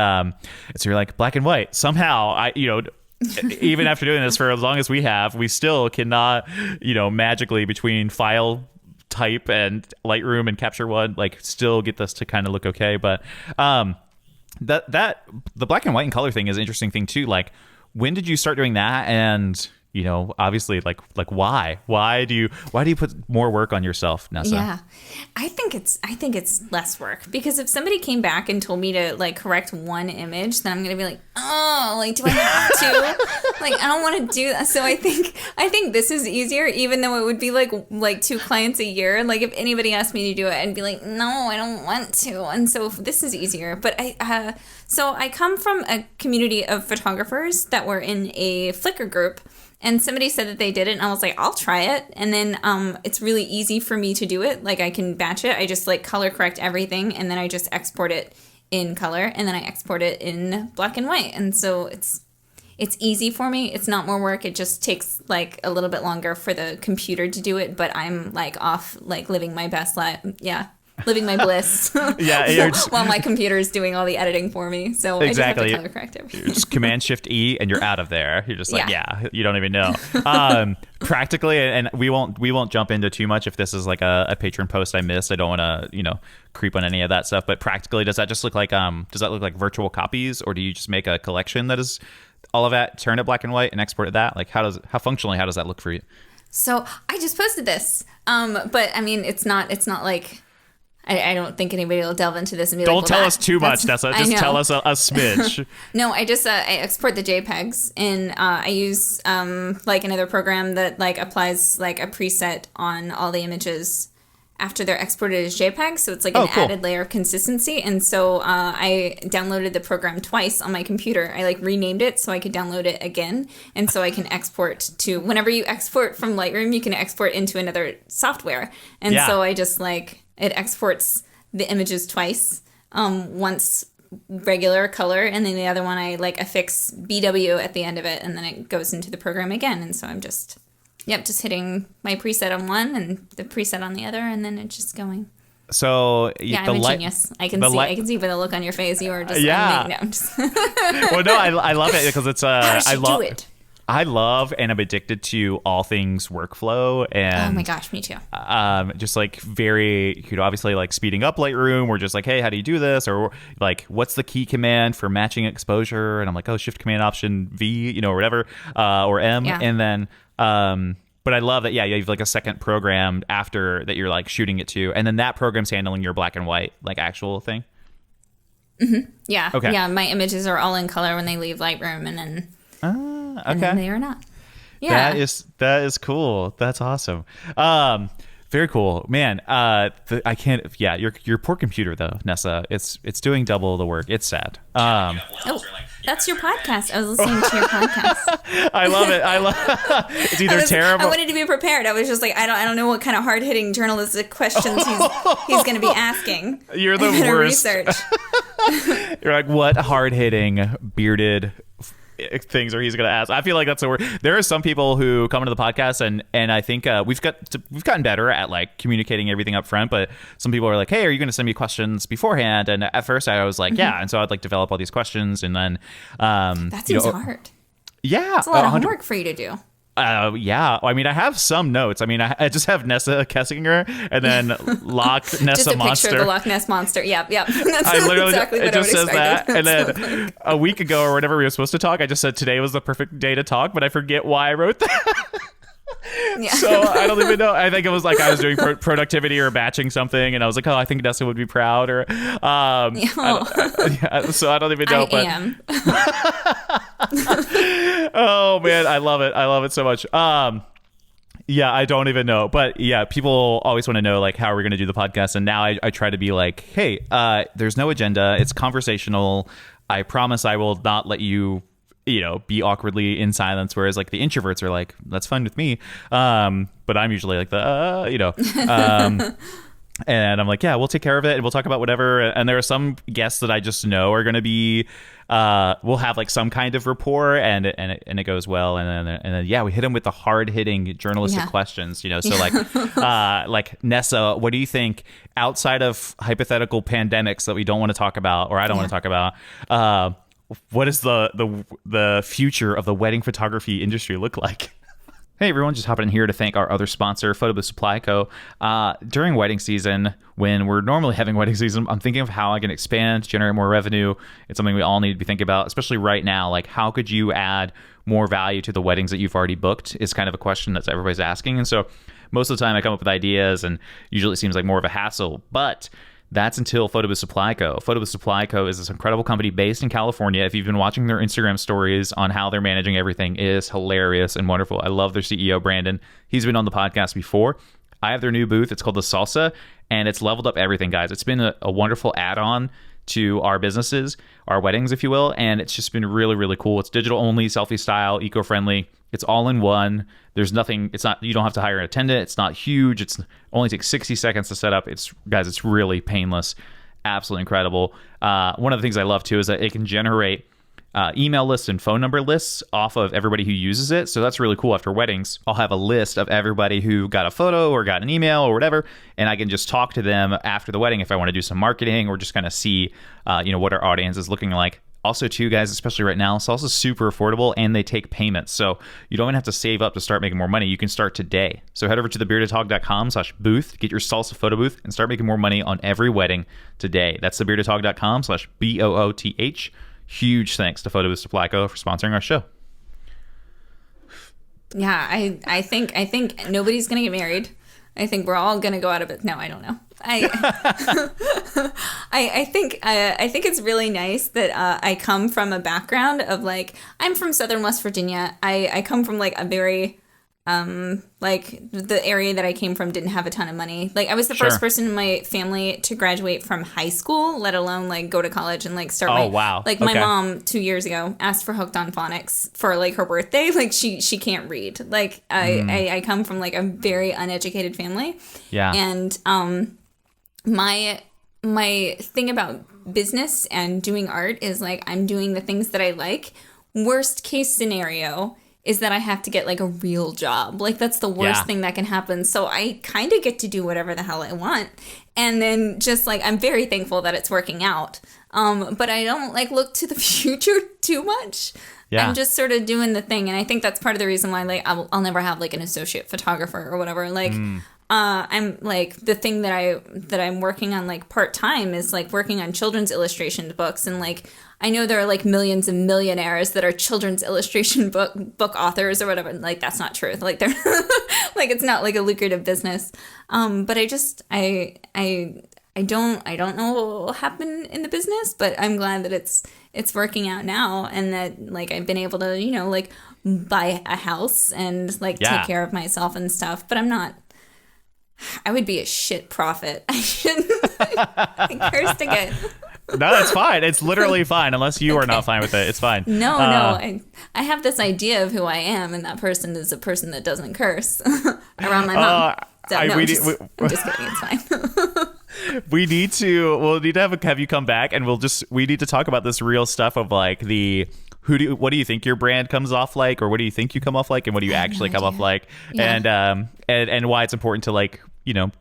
so you're like, black and white. Somehow, even after doing this for as long as we still cannot, magically between file type and Lightroom and Capture One, like still get this to kind of look okay. But that the black and white and color thing is an interesting thing too. Like, when did you start doing that? And obviously, like why do you put more work on yourself, Nessa? Yeah, I think it's less work, because if somebody came back and told me to like correct one image, then I'm gonna be like, oh, like, do I have to? Like, I don't want to do that. So I think this is easier, even though it would be like 2 clients a year. Like, if anybody asked me to do it, I'd be like, no, I don't want to. And so this is easier. But so I come from a community of photographers that were in a Flickr group. And somebody said that they did it, and I was like, I'll try it. And then it's really easy for me to do it. Like, I can batch it. I just like color correct everything, and then I just export it in color, and then I export it in black and white. And so it's easy for me. It's not more work. It just takes like a little bit longer for the computer to do it. But I'm like off, like living my best life. Yeah. Living my bliss. Yeah, while my computer is doing all the editing for me. So exactly. I just have to color correct everything. You're just Command Shift E and you're out of there. You're just like, you don't even know. Practically, and we won't jump into too much if this is like a patron post I missed. I don't want to creep on any of that stuff. But practically, does that just look like virtual copies, or do you just make a collection that is all of that, turn it black and white, and export it that? Like, how functionally does that look for you? So I just posted this, but I mean, it's not like. I don't think anybody will delve into this and be don't tell us too much, Nessa. Just tell us a smidge. No, I just I export the JPEGs, and I use like another program that like applies like a preset on all the images after they're exported as JPEG. So it's like an added layer of consistency. And so I downloaded the program twice on my computer. I like renamed it so I could download it again. And so I can export to, whenever you export from Lightroom, you can export into another software. And so I just like, it exports the images twice, once regular color, and then the other one I like affix BW at the end of it, and then it goes into the program again. And so I'm just hitting my preset on one and the preset on the other, and then it's just going. So Yeah, the I'm a light. genius. I can the see. light- I can see by the look on your face. You are just Yeah. no, I'm just Well, no, I love it because it's How does she I love do it? I love and I'm addicted to all things workflow and Oh my gosh, me too. just like very, obviously like speeding up Lightroom. We're just like, hey, how do you do this? Or like, what's the key command for matching exposure? And I'm like, oh, Shift Command Option V, or whatever, or M. Yeah. And then, but I love that. Yeah, you have like a second program after that you're like shooting it to, and then that program's handling your black and white like actual thing. Yeah. Okay. Yeah, my images are all in color when they leave Lightroom, and then Okay. they are not. Yeah. That is cool. That's awesome. Very cool, man. I can't. Yeah, your poor computer though, Nessa. It's doing double the work. It's sad. Oh, that's your podcast. I was listening to your podcast. I love it. It's either terrible. I wanted to be prepared. I was just like, I don't know what kind of hard hitting journalistic questions he's going to be asking. You're the I better worst. Research. You're like, what hard hitting bearded things are he's going to ask? I feel like that's the word. There are some people who come into the podcast and I think we've gotten better at like communicating everything up front, but some people are like, hey, are you going to send me questions beforehand? And at first I was like, yeah. And so I'd like develop all these questions and then that seems hard. Yeah. It's a lot of homework for you to do. Yeah. I mean, I have some notes. I mean, I just have Nessa Kessinger and then Loch Nessa Just a Monster. picture of the Loch Ness Monster. Yep. That's I literally exactly what it just I would says that, expect. and then a week ago or whenever we were supposed to talk, I just said today was the perfect day to talk, but I forget why I wrote that. Yeah. So I don't even know. I think it was like I was doing productivity or batching something, and I was like, oh, I think Nessa would be proud, or so I don't even know. I am. Oh man, I love it so much. Yeah, I don't even know, but yeah, people always want to know like how are we going to do the podcast, and now I try to be like, hey, there's no agenda, it's conversational. I promise I will not let you be awkwardly in silence, whereas like the introverts are like, that's fine with me, but I'm usually like and I'm like, yeah, we'll take care of it and we'll talk about whatever. And there are some guests that I just know are going to be we'll have like some kind of rapport and it goes well, and then yeah, we hit them with the hard hitting journalistic questions, so like Nessa, what do you think outside of hypothetical pandemics that we don't want to talk about, or I don't want to talk about, what does the future of the wedding photography industry look like? Hey everyone, just hopping in here to thank our other sponsor, Photobooth Supply Co. During wedding season, when we're normally having wedding season, I'm thinking of how I can expand, generate more revenue. It's something we all need to be thinking about, especially right now. Like, how could you add more value to the weddings that you've already booked is kind of a question that everybody's asking. And so most of the time I come up with ideas, and usually it seems like more of a hassle, but that's until Photobooth Supply Co. Photobooth Supply Co. is this incredible company based in California. If you've been watching their Instagram stories on how they're managing everything, it is hilarious and wonderful. I love their CEO, Brandon. He's been on the podcast before. I have their new booth. It's called the Salsa, and it's leveled up everything, guys. It's been a wonderful add-on to our businesses, our weddings, if you will, and it's just been really, really cool. It's digital only, selfie style, eco-friendly. It's all in one. There's nothing, you don't have to hire an attendant. It's not huge. It's only takes 60 seconds to set up. It's really painless. Absolutely incredible. One of the things I love too is that it can generate email lists and phone number lists off of everybody who uses it. So that's really cool. After weddings, I'll have a list of everybody who got a photo or got an email or whatever, and I can just talk to them after the wedding if I want to do some marketing or just kind of see, what our audience is looking like. Also, too, guys, especially right now, Salsa's super affordable and they take payments. So you don't even have to save up to start making more money. You can start today. So head over to thebeardedhog.com/booth to get your Salsa photo booth and start making more money on every wedding today. That's thebeardedhog.com/BOOTH. Huge thanks to Photobooth Supply Co. for sponsoring our show. Yeah, I think nobody's gonna get married. I think we're all gonna go out of it. No, I don't know. I think it's really nice that I come from a background of like, I'm from Southern West Virginia. I come from like a very like the area that I came from didn't have a ton of money. Like I was the first person in my family to graduate from high school, let alone like go to college and like start. Oh wow! Like my mom 2 years ago asked for Hooked on Phonics for like her birthday. Like she can't read. Like I come from like a very uneducated family. Yeah. And my thing about business and doing art is like I'm doing the things that I like. Worst case scenario is that I have to get like a real job. Like that's the worst thing that can happen. So I kind of get to do whatever the hell I want. And then just like, I'm very thankful that it's working out. But I don't like look to the future too much. Yeah. I'm just sort of doing the thing. And I think that's part of the reason why like I'll never have like an associate photographer or whatever. Like, I'm like the thing that I'm working on like part-time is like working on children's illustration books. And like, I know there are like millions and millionaires that are children's illustration book authors or whatever. Like that's not true. Like they're like, it's not like a lucrative business. But I don't know what will happen in the business, but I'm glad that it's working out now, and that like I've been able to, like buy a house and like take care of myself and stuff. But I would be a shit prophet. I shouldn't. I cursed again. No, it's fine. It's literally fine, unless you are not fine with it. It's fine. No. I have this idea of who I am, and that person is a person that doesn't curse around my mom. I'm just kidding. It's fine. We'll need to have you come back, and we need to talk about this real stuff of like what do you think your brand comes off like, or what do you think you come off like, and what do you actually come off like, and why it's important to like,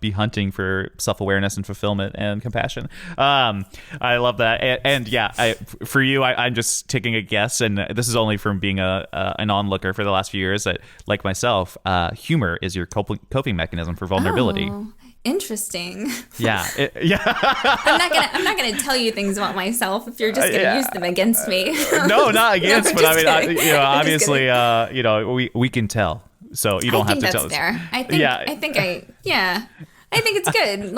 be hunting for self-awareness and fulfillment and compassion. I love that. For you, I'm just taking a guess, and this is only from being an onlooker for the last few years, that like myself, humor is your coping mechanism for vulnerability. Oh. Interesting. Yeah. I'm not gonna tell you things about myself if you're just gonna use them against me. No, not against, but I mean, obviously, we can tell, so you don't have to tell us. I think it's good.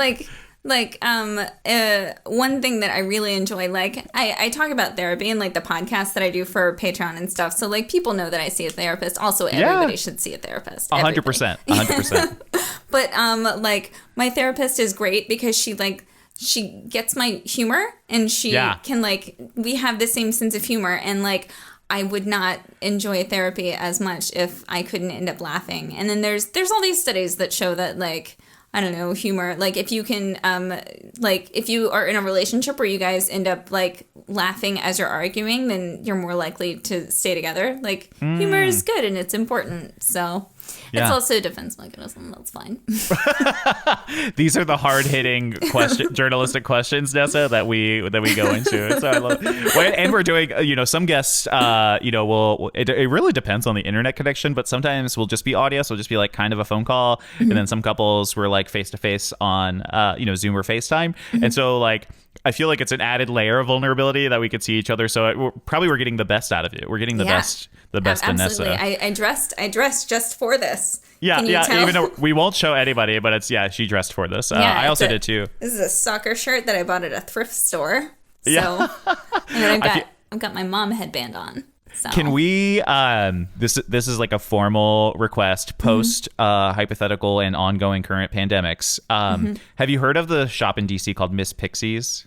One thing that I really enjoy, like I talk about therapy and like the podcast that I do for Patreon and stuff. So like people know that I see a therapist. Also, everybody should see a therapist. 100%. But like my therapist is great because she gets my humor, and she can like, we have the same sense of humor, and like I would not enjoy therapy as much if I couldn't end up laughing. And then there's all these studies that show that like, I don't know, humor, like if you can, like if you are in a relationship where you guys end up like laughing as you're arguing, then you're more likely to stay together. Like humor is good and it's important. So it's also a defense mechanism. That's fine. These are the hard-hitting journalistic questions, Nessa, that we go into. So I love it. And we're doing, some guests, it really depends on the internet connection, but sometimes we'll just be audio. So it'll just be like kind of a phone call. And then some couples were like face-to-face on, Zoom or FaceTime. And so like, I feel like it's an added layer of vulnerability that we could see each other. So we're getting the best out of you. We're getting the best in absolutely. Nessa. I dressed just for this. Yeah. Even though we won't show anybody, but she dressed for this. I also did too. This is a soccer shirt that I bought at a thrift store. So, and then I've got my mom headband on. So. Can we? This is like a formal request post hypothetical and ongoing current pandemics. Have you heard of the shop in DC called Miss Pixies?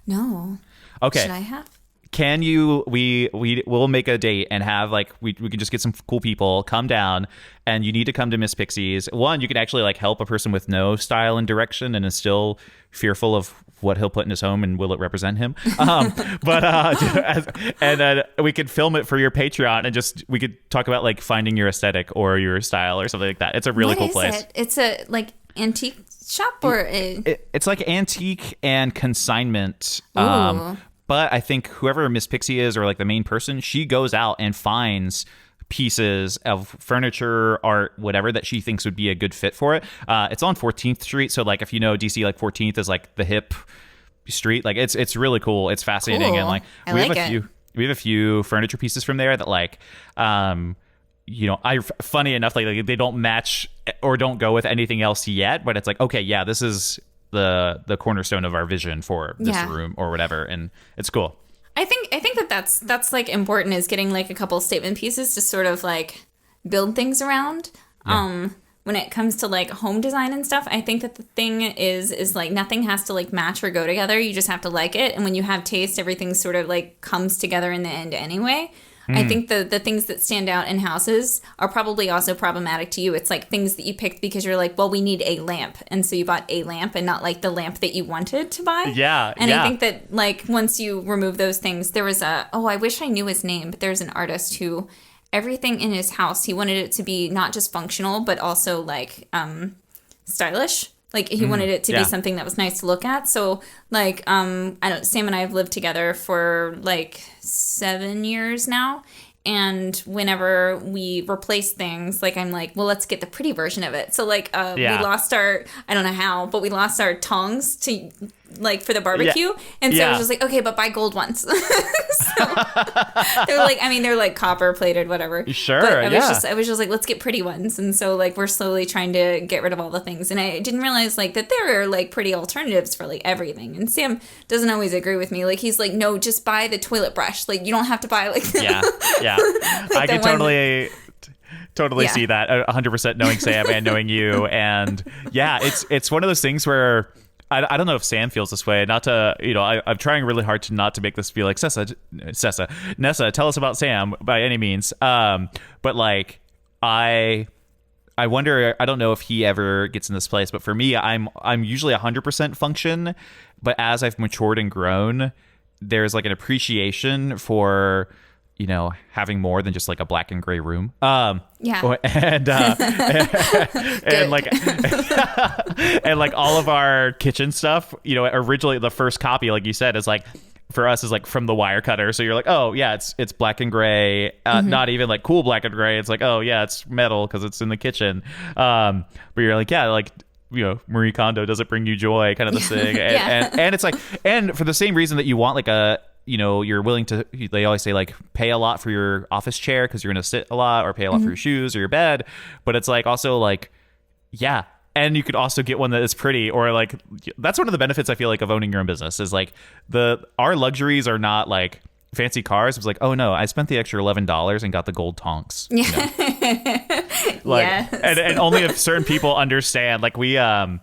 No. Okay. Should I have? Can you? We'll make a date and have like we can just get some cool people come down, and you need to come to Miss Pixies. One, you can actually like help a person with no style and direction and is still fearful of what he'll put in his home and will it represent him. And then we could film it for your Patreon, and we could talk about like finding your aesthetic or your style or something like that. It's a really cool place. It's a like antique shop, or it's like antique and consignment. Ooh. But I think whoever Miss Pixie is, or like the main person, she goes out and finds pieces of furniture, art, whatever that she thinks would be a good fit for it. It's on 14th Street. So like if you know DC, like 14th is like the hip street. Like it's really cool. It's fascinating. Cool. And like we have a few furniture pieces from there that like funny enough, like they don't match or don't go with anything else yet, but it's like, okay, yeah, this is the cornerstone of our vision for this room or whatever, and it's cool. I think that's like important, is getting like a couple statement pieces to sort of like build things around. When it comes to like home design and stuff, I think that the thing is like nothing has to like match or go together. You just have to like it, and when you have taste, everything sort of like comes together in the end anyway. I think the things that stand out in houses are probably also problematic to you. It's like things that you picked because you're like, well, we need a lamp. And so you bought a lamp and not like the lamp that you wanted to buy. Yeah. And I think that like once you remove those things, there was I wish I knew his name, but there's an artist who everything in his house, he wanted it to be not just functional, but also like stylish. Like he wanted it to be something that was nice to look at. So like Sam and I have lived together for like 7 years now. And whenever we replace things, like I'm like, well, let's get the pretty version of it. So like we lost our, I don't know how, but we lost our tongs to like for the barbecue. Yeah. And so I was just like, okay, but buy gold ones. So they're like, I mean, they're like copper plated, whatever. Sure. But I was just like, let's get pretty ones. And so like we're slowly trying to get rid of all the things. And I didn't realize like that there are like pretty alternatives for like everything. And Sam doesn't always agree with me. Like he's like, no, just buy the toilet brush. Like you don't have to buy like yeah. Like I can totally see that 100% knowing Sam and knowing you. And yeah, it's one of those things where I don't know if Sam feels this way. Not to, I'm trying really hard to not to make this feel like Nessa, tell us about Sam by any means. But like, I wonder, I don't know if he ever gets in this place, but for me, I'm usually 100% function. But as I've matured and grown, there's like an appreciation for, having more than just like a black and gray room. And like and like all of our kitchen stuff, originally the first copy, like you said, is like for us is like from the wire cutter. So you're like, oh yeah, it's black and gray, not even like cool black and gray. It's like, oh yeah, it's metal because it's in the kitchen. But you're like, yeah, like Marie Kondo, does it bring you joy, kind of this thing. And it's like, and for the same reason that you want like a, you're willing to, they always say like pay a lot for your office chair because you're going to sit a lot, or pay a lot for your shoes or your bed. But it's like also like, yeah. And you could also get one that is pretty, or like, that's one of the benefits I feel like of owning your own business is like our luxuries are not like fancy cars. It was like, oh no, I spent the extra $11 and got the gold tongs. Like, yes. and only if certain people understand, like I'm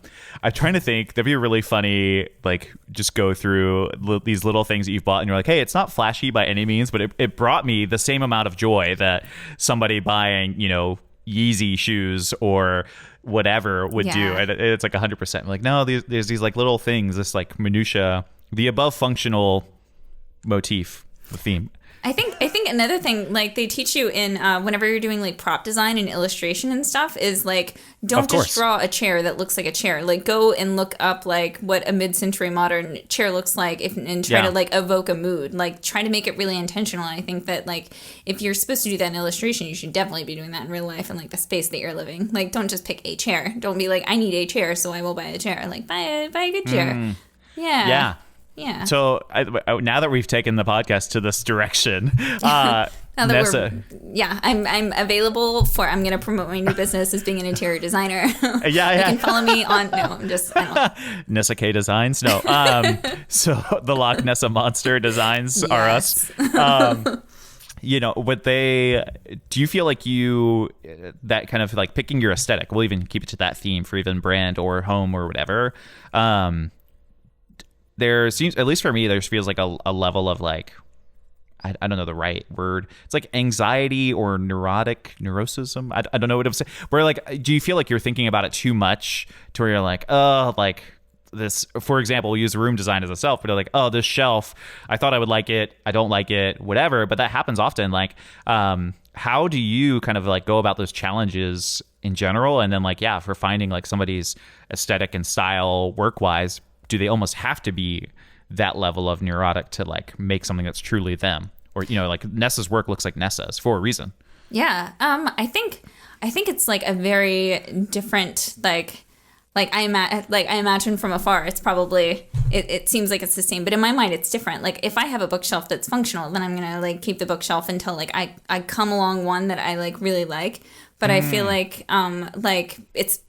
trying to think, that'd be really funny, like just go through these little things that you've bought and you're like, hey, it's not flashy by any means, but it brought me the same amount of joy that somebody buying, Yeezy shoes or whatever would do. And it's like 100%. Like, no, there's these like little things, this like minutia, the above functional motif, the theme. I think another thing, like they teach you in whenever you're doing like prop design and illustration and stuff, is like don't just draw a chair that looks like a chair. Like go and look up like what a mid-century modern chair looks like and try to like evoke a mood. Like try to make it really intentional. I think that like if you're supposed to do that in illustration, you should definitely be doing that in real life and like the space that you're living. Like don't just pick a chair. Don't be like, I need a chair, so I will buy a chair. Like buy a good chair. Yeah. Yeah. So now that we've taken the podcast to this direction, Nessa, I'm available for. I'm going to promote my new business as being an interior designer. You can follow me on. No, Nessa K Designs. No. So the Loch Nessa Monster Designs are us. Do you feel like that kind of like picking your aesthetic? We'll even keep it to that theme for even brand or home or whatever. There seems, at least for me, there feels like a level of like, I don't know the right word. It's like anxiety or neuroticism. I don't know what to say. Where like, do you feel like you're thinking about it too much to where you're like, oh, like this, for example, we'll use room design as a self, but like, oh, this shelf, I thought I would like it. I don't like it, whatever. But that happens often. Like, how do you kind of like go about those challenges in general? And then like, for finding like somebody's aesthetic and style work-wise, do they almost have to be that level of neurotic to like make something that's truly them? Or, like Nessa's work looks like Nessa's for a reason. Yeah. I think it's like a very different, like I imagine from afar, it's probably, it seems like it's the same, but in my mind, it's different. Like if I have a bookshelf that's functional, then I'm going to like keep the bookshelf until like I come along one that I like really like. But I feel like it's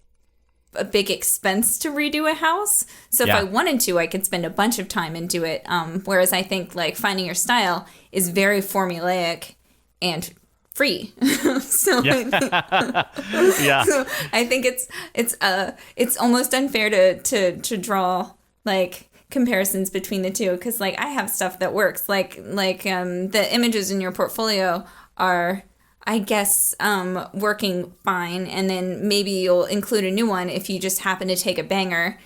a big expense to redo a house. So if I wanted to, I could spend a bunch of time and do it. Whereas I think like finding your style is very formulaic and free. So I think it's almost unfair to draw like comparisons between the two, because like I have stuff that works. Like the images in your portfolio are, I guess, working fine, and then maybe you'll include a new one if you just happen to take a banger.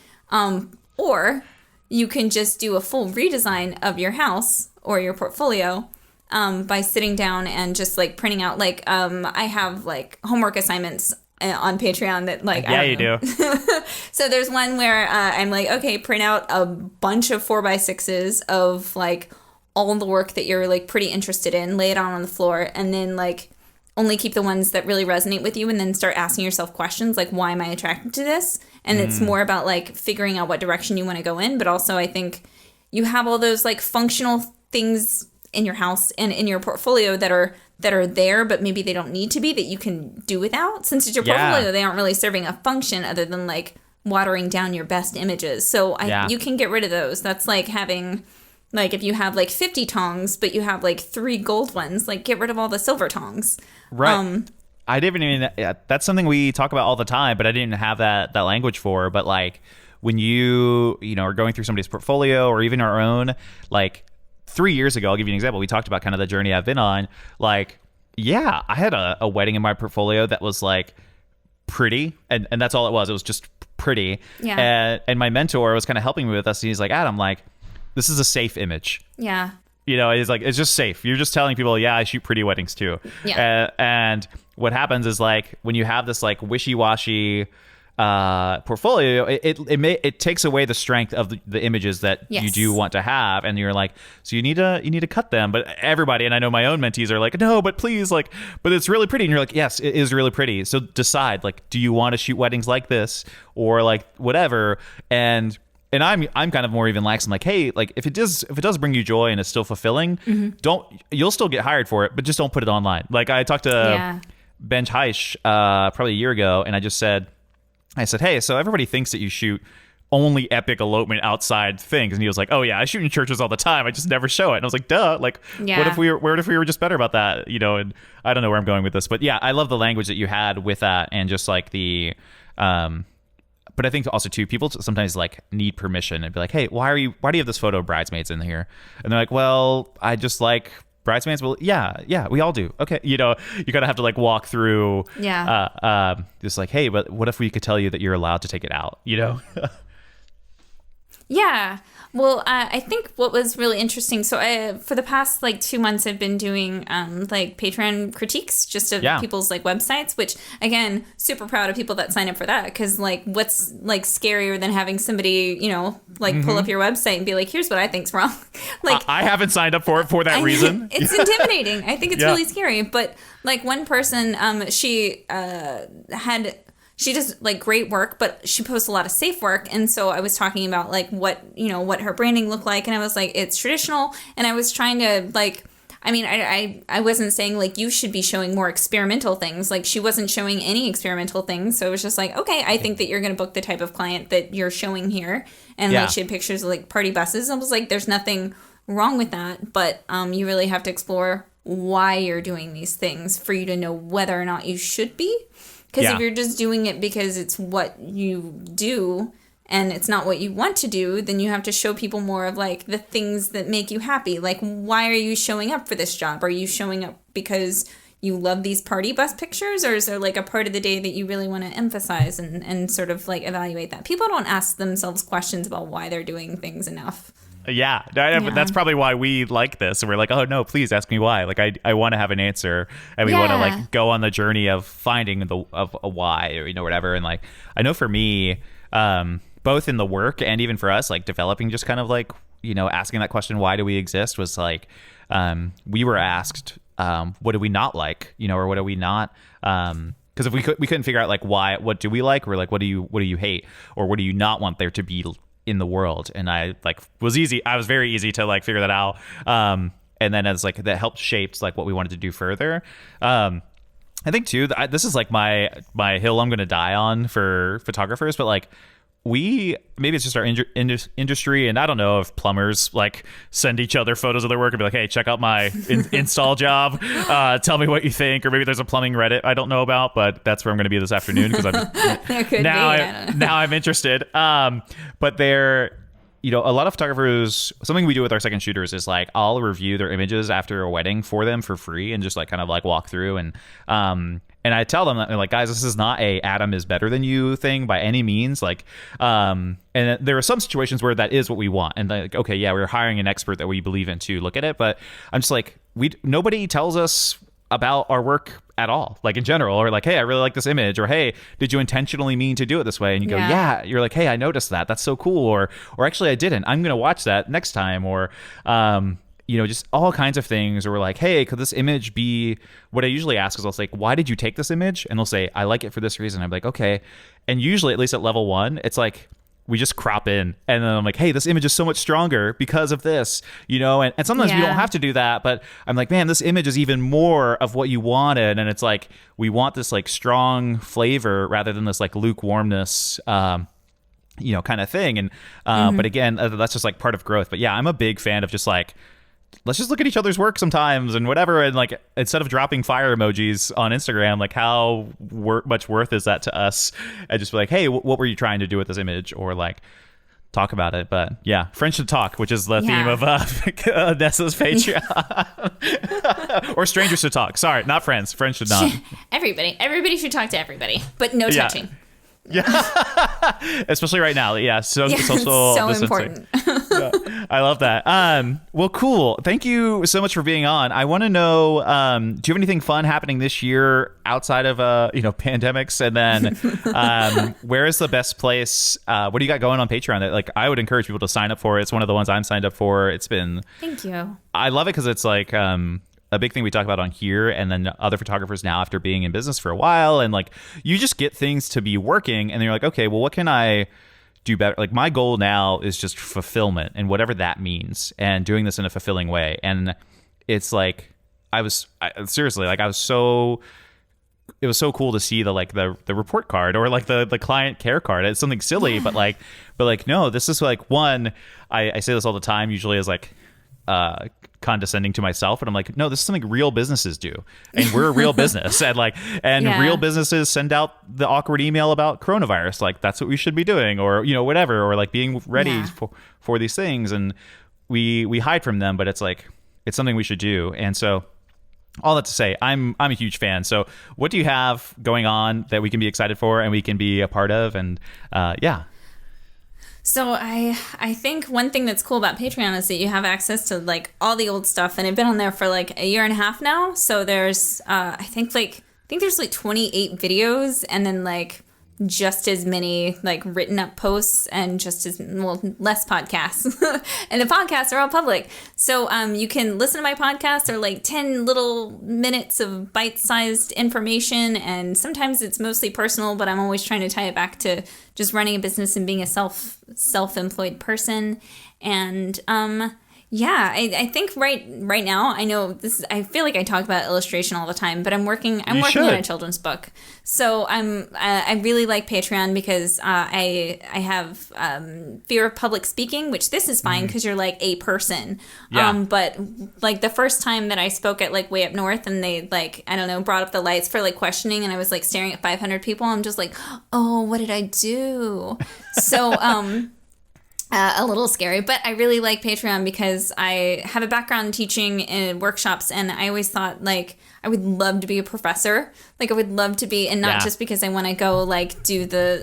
Or you can just do a full redesign of your house or your portfolio, by sitting down and just like printing out like I have like homework assignments on Patreon that like yeah, you do. So there's one where I'm like, okay, print out a bunch of 4x6s of like all the work that you're like pretty interested in, lay it on the floor, and then like only keep the ones that really resonate with you, and then start asking yourself questions like, why am I attracted to this? And it's more about like figuring out what direction you want to go in, but also I think you have all those like functional things in your house and in your portfolio that are there, but maybe they don't need to be, that you can do without. Since it's your portfolio, they aren't really serving a function other than like watering down your best images. So you can get rid of those. That's like having, like if you have like 50 tongs, but you have like 3 gold ones, like get rid of all the silver tongs. Right. I didn't even, that's something we talk about all the time, but I didn't have that language for. But like when you are going through somebody's portfolio or even our own, like 3 years ago, I'll give you an example. We talked about kind of the journey I've been on. Like, yeah, I had a wedding in my portfolio that was like pretty, and that's all it was. It was just pretty. Yeah. And my mentor was kind of helping me with this. And he's like, Adam, like, this is a safe image. Yeah. It's like, it's just safe. You're just telling people, yeah, I shoot pretty weddings too. Yeah. And what happens is like when you have this like wishy-washy portfolio, it takes away the strength of the images that you do want to have, and you're like, so you need to cut them. But everybody, and I know my own mentees are like, no, but please, like, but it's really pretty, and you're like, yes, it is really pretty. So decide, like, do you want to shoot weddings like this or like whatever? And I'm kind of more even lax. I'm like, hey, like if it does bring you joy and it's still fulfilling, you'll still get hired for it, but just don't put it online. Like I talked to Ben Heisch probably a year ago, and I said, hey, so everybody thinks that you shoot only epic elopement outside things, and he was like, oh yeah, I shoot in churches all the time, I just never show it. And I was like, duh, like what if we were just better about that, and I don't know where I'm going with this, but yeah, I love the language that you had with that, and just like the but I think also too, people sometimes like need permission and be like, hey, why do you have this photo of bridesmaids in here? And they're like, well, I just like bridesmaids. Well, yeah, we all do. Okay. You kind of have to like walk through, just like, hey, but what if we could tell you that you're allowed to take it out, Yeah. Well, I think what was really interesting, so for the past like 2 months, I've been doing like Patreon critiques just of people's like websites, which again, super proud of people that sign up for that, because like what's like scarier than having somebody, like pull up your website and be like, here's what I think's wrong. Like I haven't signed up for it for that reason. It's intimidating. I think it's really scary. But like one person, she does like great work, but she posts a lot of safe work. And so I was talking about like what her branding looked like. And I was like, it's traditional. And I was trying to like, I mean, I wasn't saying like you should be showing more experimental things. Like she wasn't showing any experimental things. So it was just like, okay, I think that you're going to book the type of client that you're showing here. And like she had pictures of like party buses. I was like, there's nothing wrong with that. But you really have to explore why you're doing these things for you to know whether or not you should be. Because if you're just doing it because it's what you do and it's not what you want to do, then you have to show people more of like the things that make you happy. Like, why are you showing up for this job? Are you showing up because you love these party bus pictures? Or is there like a part of the day that you really want to emphasize and sort of like evaluate that? People don't ask themselves questions about why they're doing things enough. Yeah, that's probably why we like this. And we're like, oh no, please ask me why. Like I want to have an answer, and we want to like go on the journey of finding of a why, or whatever. And like I know for me, both in the work and even for us, like developing just kind of like asking that question, why do we exist, was like we were asked, what do we not like, or what do we not. Because if we couldn't figure out like why, what do we like, or like what do you hate, or what do you not want there to be in the world. And I was very easy to like figure that out. And then as like that helped shaped like what we wanted to do further. I think too, this is like my hill I'm going to die on for photographers, but like maybe it's just our industry, and I don't know if plumbers like send each other photos of their work and be like, hey, check out my install job, tell me what you think. Or maybe there's a plumbing Reddit I don't know about, but that's where I'm going to be this afternoon, because now I'm interested. But there, a lot of photographers, something we do with our second shooters is like I'll review their images after a wedding for them for free, and just like kind of like walk through and I tell them that, like, guys, this is not a Adam is better than you thing by any means. Like, and there are some situations where that is what we want. And like, okay, yeah, we're hiring an expert that we believe in to look at it. But I'm just like, nobody tells us about our work at all, like in general, or like, hey, I really like this image, or hey, did you intentionally mean to do it this way? And you go, yeah. You're like, hey, I noticed that. That's so cool. Or actually I didn't. I'm going to watch that next time. Or, just all kinds of things. Or we're like, hey, could this image be, what I usually ask is I'll say, why did you take this image? And they'll say, I like it for this reason. I'm like, okay. And usually, at least at level 1, it's like, we just crop in, and then I'm like, hey, this image is so much stronger because of this, and sometimes we don't have to do that, but I'm like, man, this image is even more of what you wanted. And it's like, we want this like strong flavor rather than this like lukewarmness, kind of thing. And, but again, that's just like part of growth. But yeah, I'm a big fan of just like, let's just look at each other's work sometimes and whatever. And like, instead of dropping fire emojis on Instagram, like how much worth is that to us? And just be like, hey, what were you trying to do with this image? Or like talk about it. But yeah, friends should talk, which is the theme of Nessa's Patreon. Or strangers should talk. Sorry, not friends. Friends should not. Everybody should talk to everybody, but no touching. Yeah. Especially right now. Yeah. Social so distancing. Important. Yeah. I love that. Well, cool. Thank you so much for being on. I want to know, do you have anything fun happening this year outside of, pandemics? And then, where is the best place? What do you got going on Patreon that like, I would encourage people to sign up for? It's one of the ones I'm signed up for. Thank you. I love it because it's like, a big thing we talk about on here, and then other photographers now after being in business for a while, and like you just get things to be working, and then you're like, okay, well, what can I do better? Like my goal now is just fulfillment, and whatever that means, and doing this in a fulfilling way. And it's like it was so cool to see the report card or like the client care card. It's something silly, but no, this is like one. I say this all the time, usually as like condescending to myself, and I'm like, no, this is something real businesses do, and we're a real business, and real businesses send out the awkward email about coronavirus, like that's what we should be doing, or whatever, or like being ready for these things, and we hide from them, but it's like it's something we should do. And so all that to say, I'm a huge fan. So what do you have going on that we can be excited for and we can be a part of? And So I think one thing that's cool about Patreon is that you have access to like all the old stuff, and I've been on there for like a year and a half now. So there's I think there's like 28 videos, and then like just as many like written up posts, and just as less podcasts. And the podcasts are all public. So you can listen to my podcast. They're like 10 little minutes of bite-sized information, and sometimes it's mostly personal, but I'm always trying to tie it back to just running a business and being a self-employed person. And I think right now, I know I feel like I talk about illustration all the time, but I'm working on a children's book. So I really like Patreon because I have fear of public speaking, which this is fine because you're like a person. Yeah. But like the first time that I spoke at like Way Up North, and they like, I don't know, brought up the lights for like questioning, and I was like staring at 500 people, I'm just like, oh, what did I do? So a little scary, but I really like Patreon because I have a background teaching in workshops, and I always thought like I would love to be a professor. Like I would love to be, and not just because I want to go like do the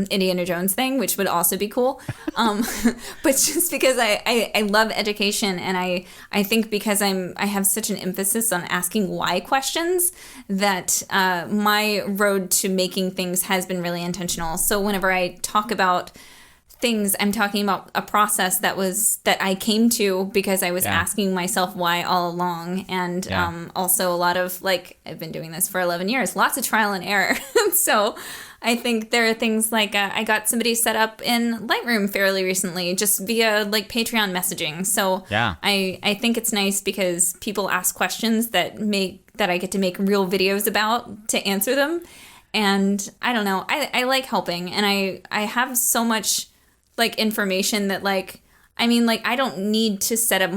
Indiana Jones thing, which would also be cool, but just because I love education, and I think because I have such an emphasis on asking why questions that my road to making things has been really intentional. So whenever I talk about things, I'm talking about a process that I came to because I was asking myself why all along. And also a lot of like, I've been doing this for 11 years, lots of trial and error. So I think there are things like I got somebody set up in Lightroom fairly recently just via like Patreon messaging. So I think it's nice because people ask questions that I get to make real videos about to answer them. And I don't know, I like helping, and I have so much like information that like, I mean, like I don't need to set up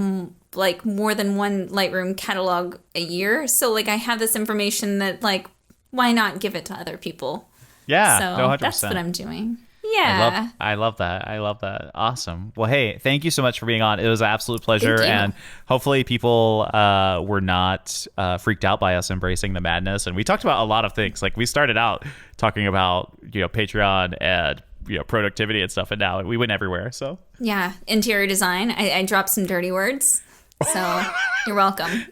like more than one Lightroom catalog a year. So like I have this information that like, why not give it to other people? Yeah. So no, that's what I'm doing. Yeah. I love that. Awesome. Well, hey, thank you so much for being on. It was an absolute pleasure. And hopefully people were not freaked out by us embracing the madness. And we talked about a lot of things. Like we started out talking about, Patreon and productivity and stuff, and now we went everywhere. So yeah, interior design. I dropped some dirty words. So you're welcome.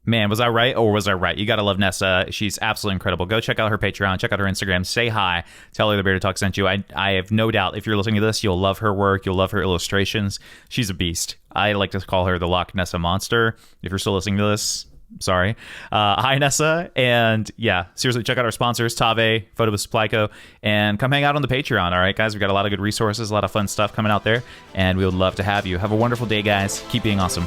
Man, was I right or was I right? You got to love Nessa. She's absolutely incredible. Go check out her Patreon. Check out her Instagram. Say hi. Tell her the Bearded Talk sent you. I have no doubt if you're listening to this, you'll love her work. You'll love her illustrations. She's a beast. I like to call her the Loch Nessa Monster. If you're still listening to this, sorry. Hi, Nessa. And yeah, seriously, check out our sponsors, Tave, Photo Supply Co. And come hang out on the Patreon. All right, guys, we've got a lot of good resources, a lot of fun stuff coming out there. And we would love to have you. Have a wonderful day, guys. Keep being awesome.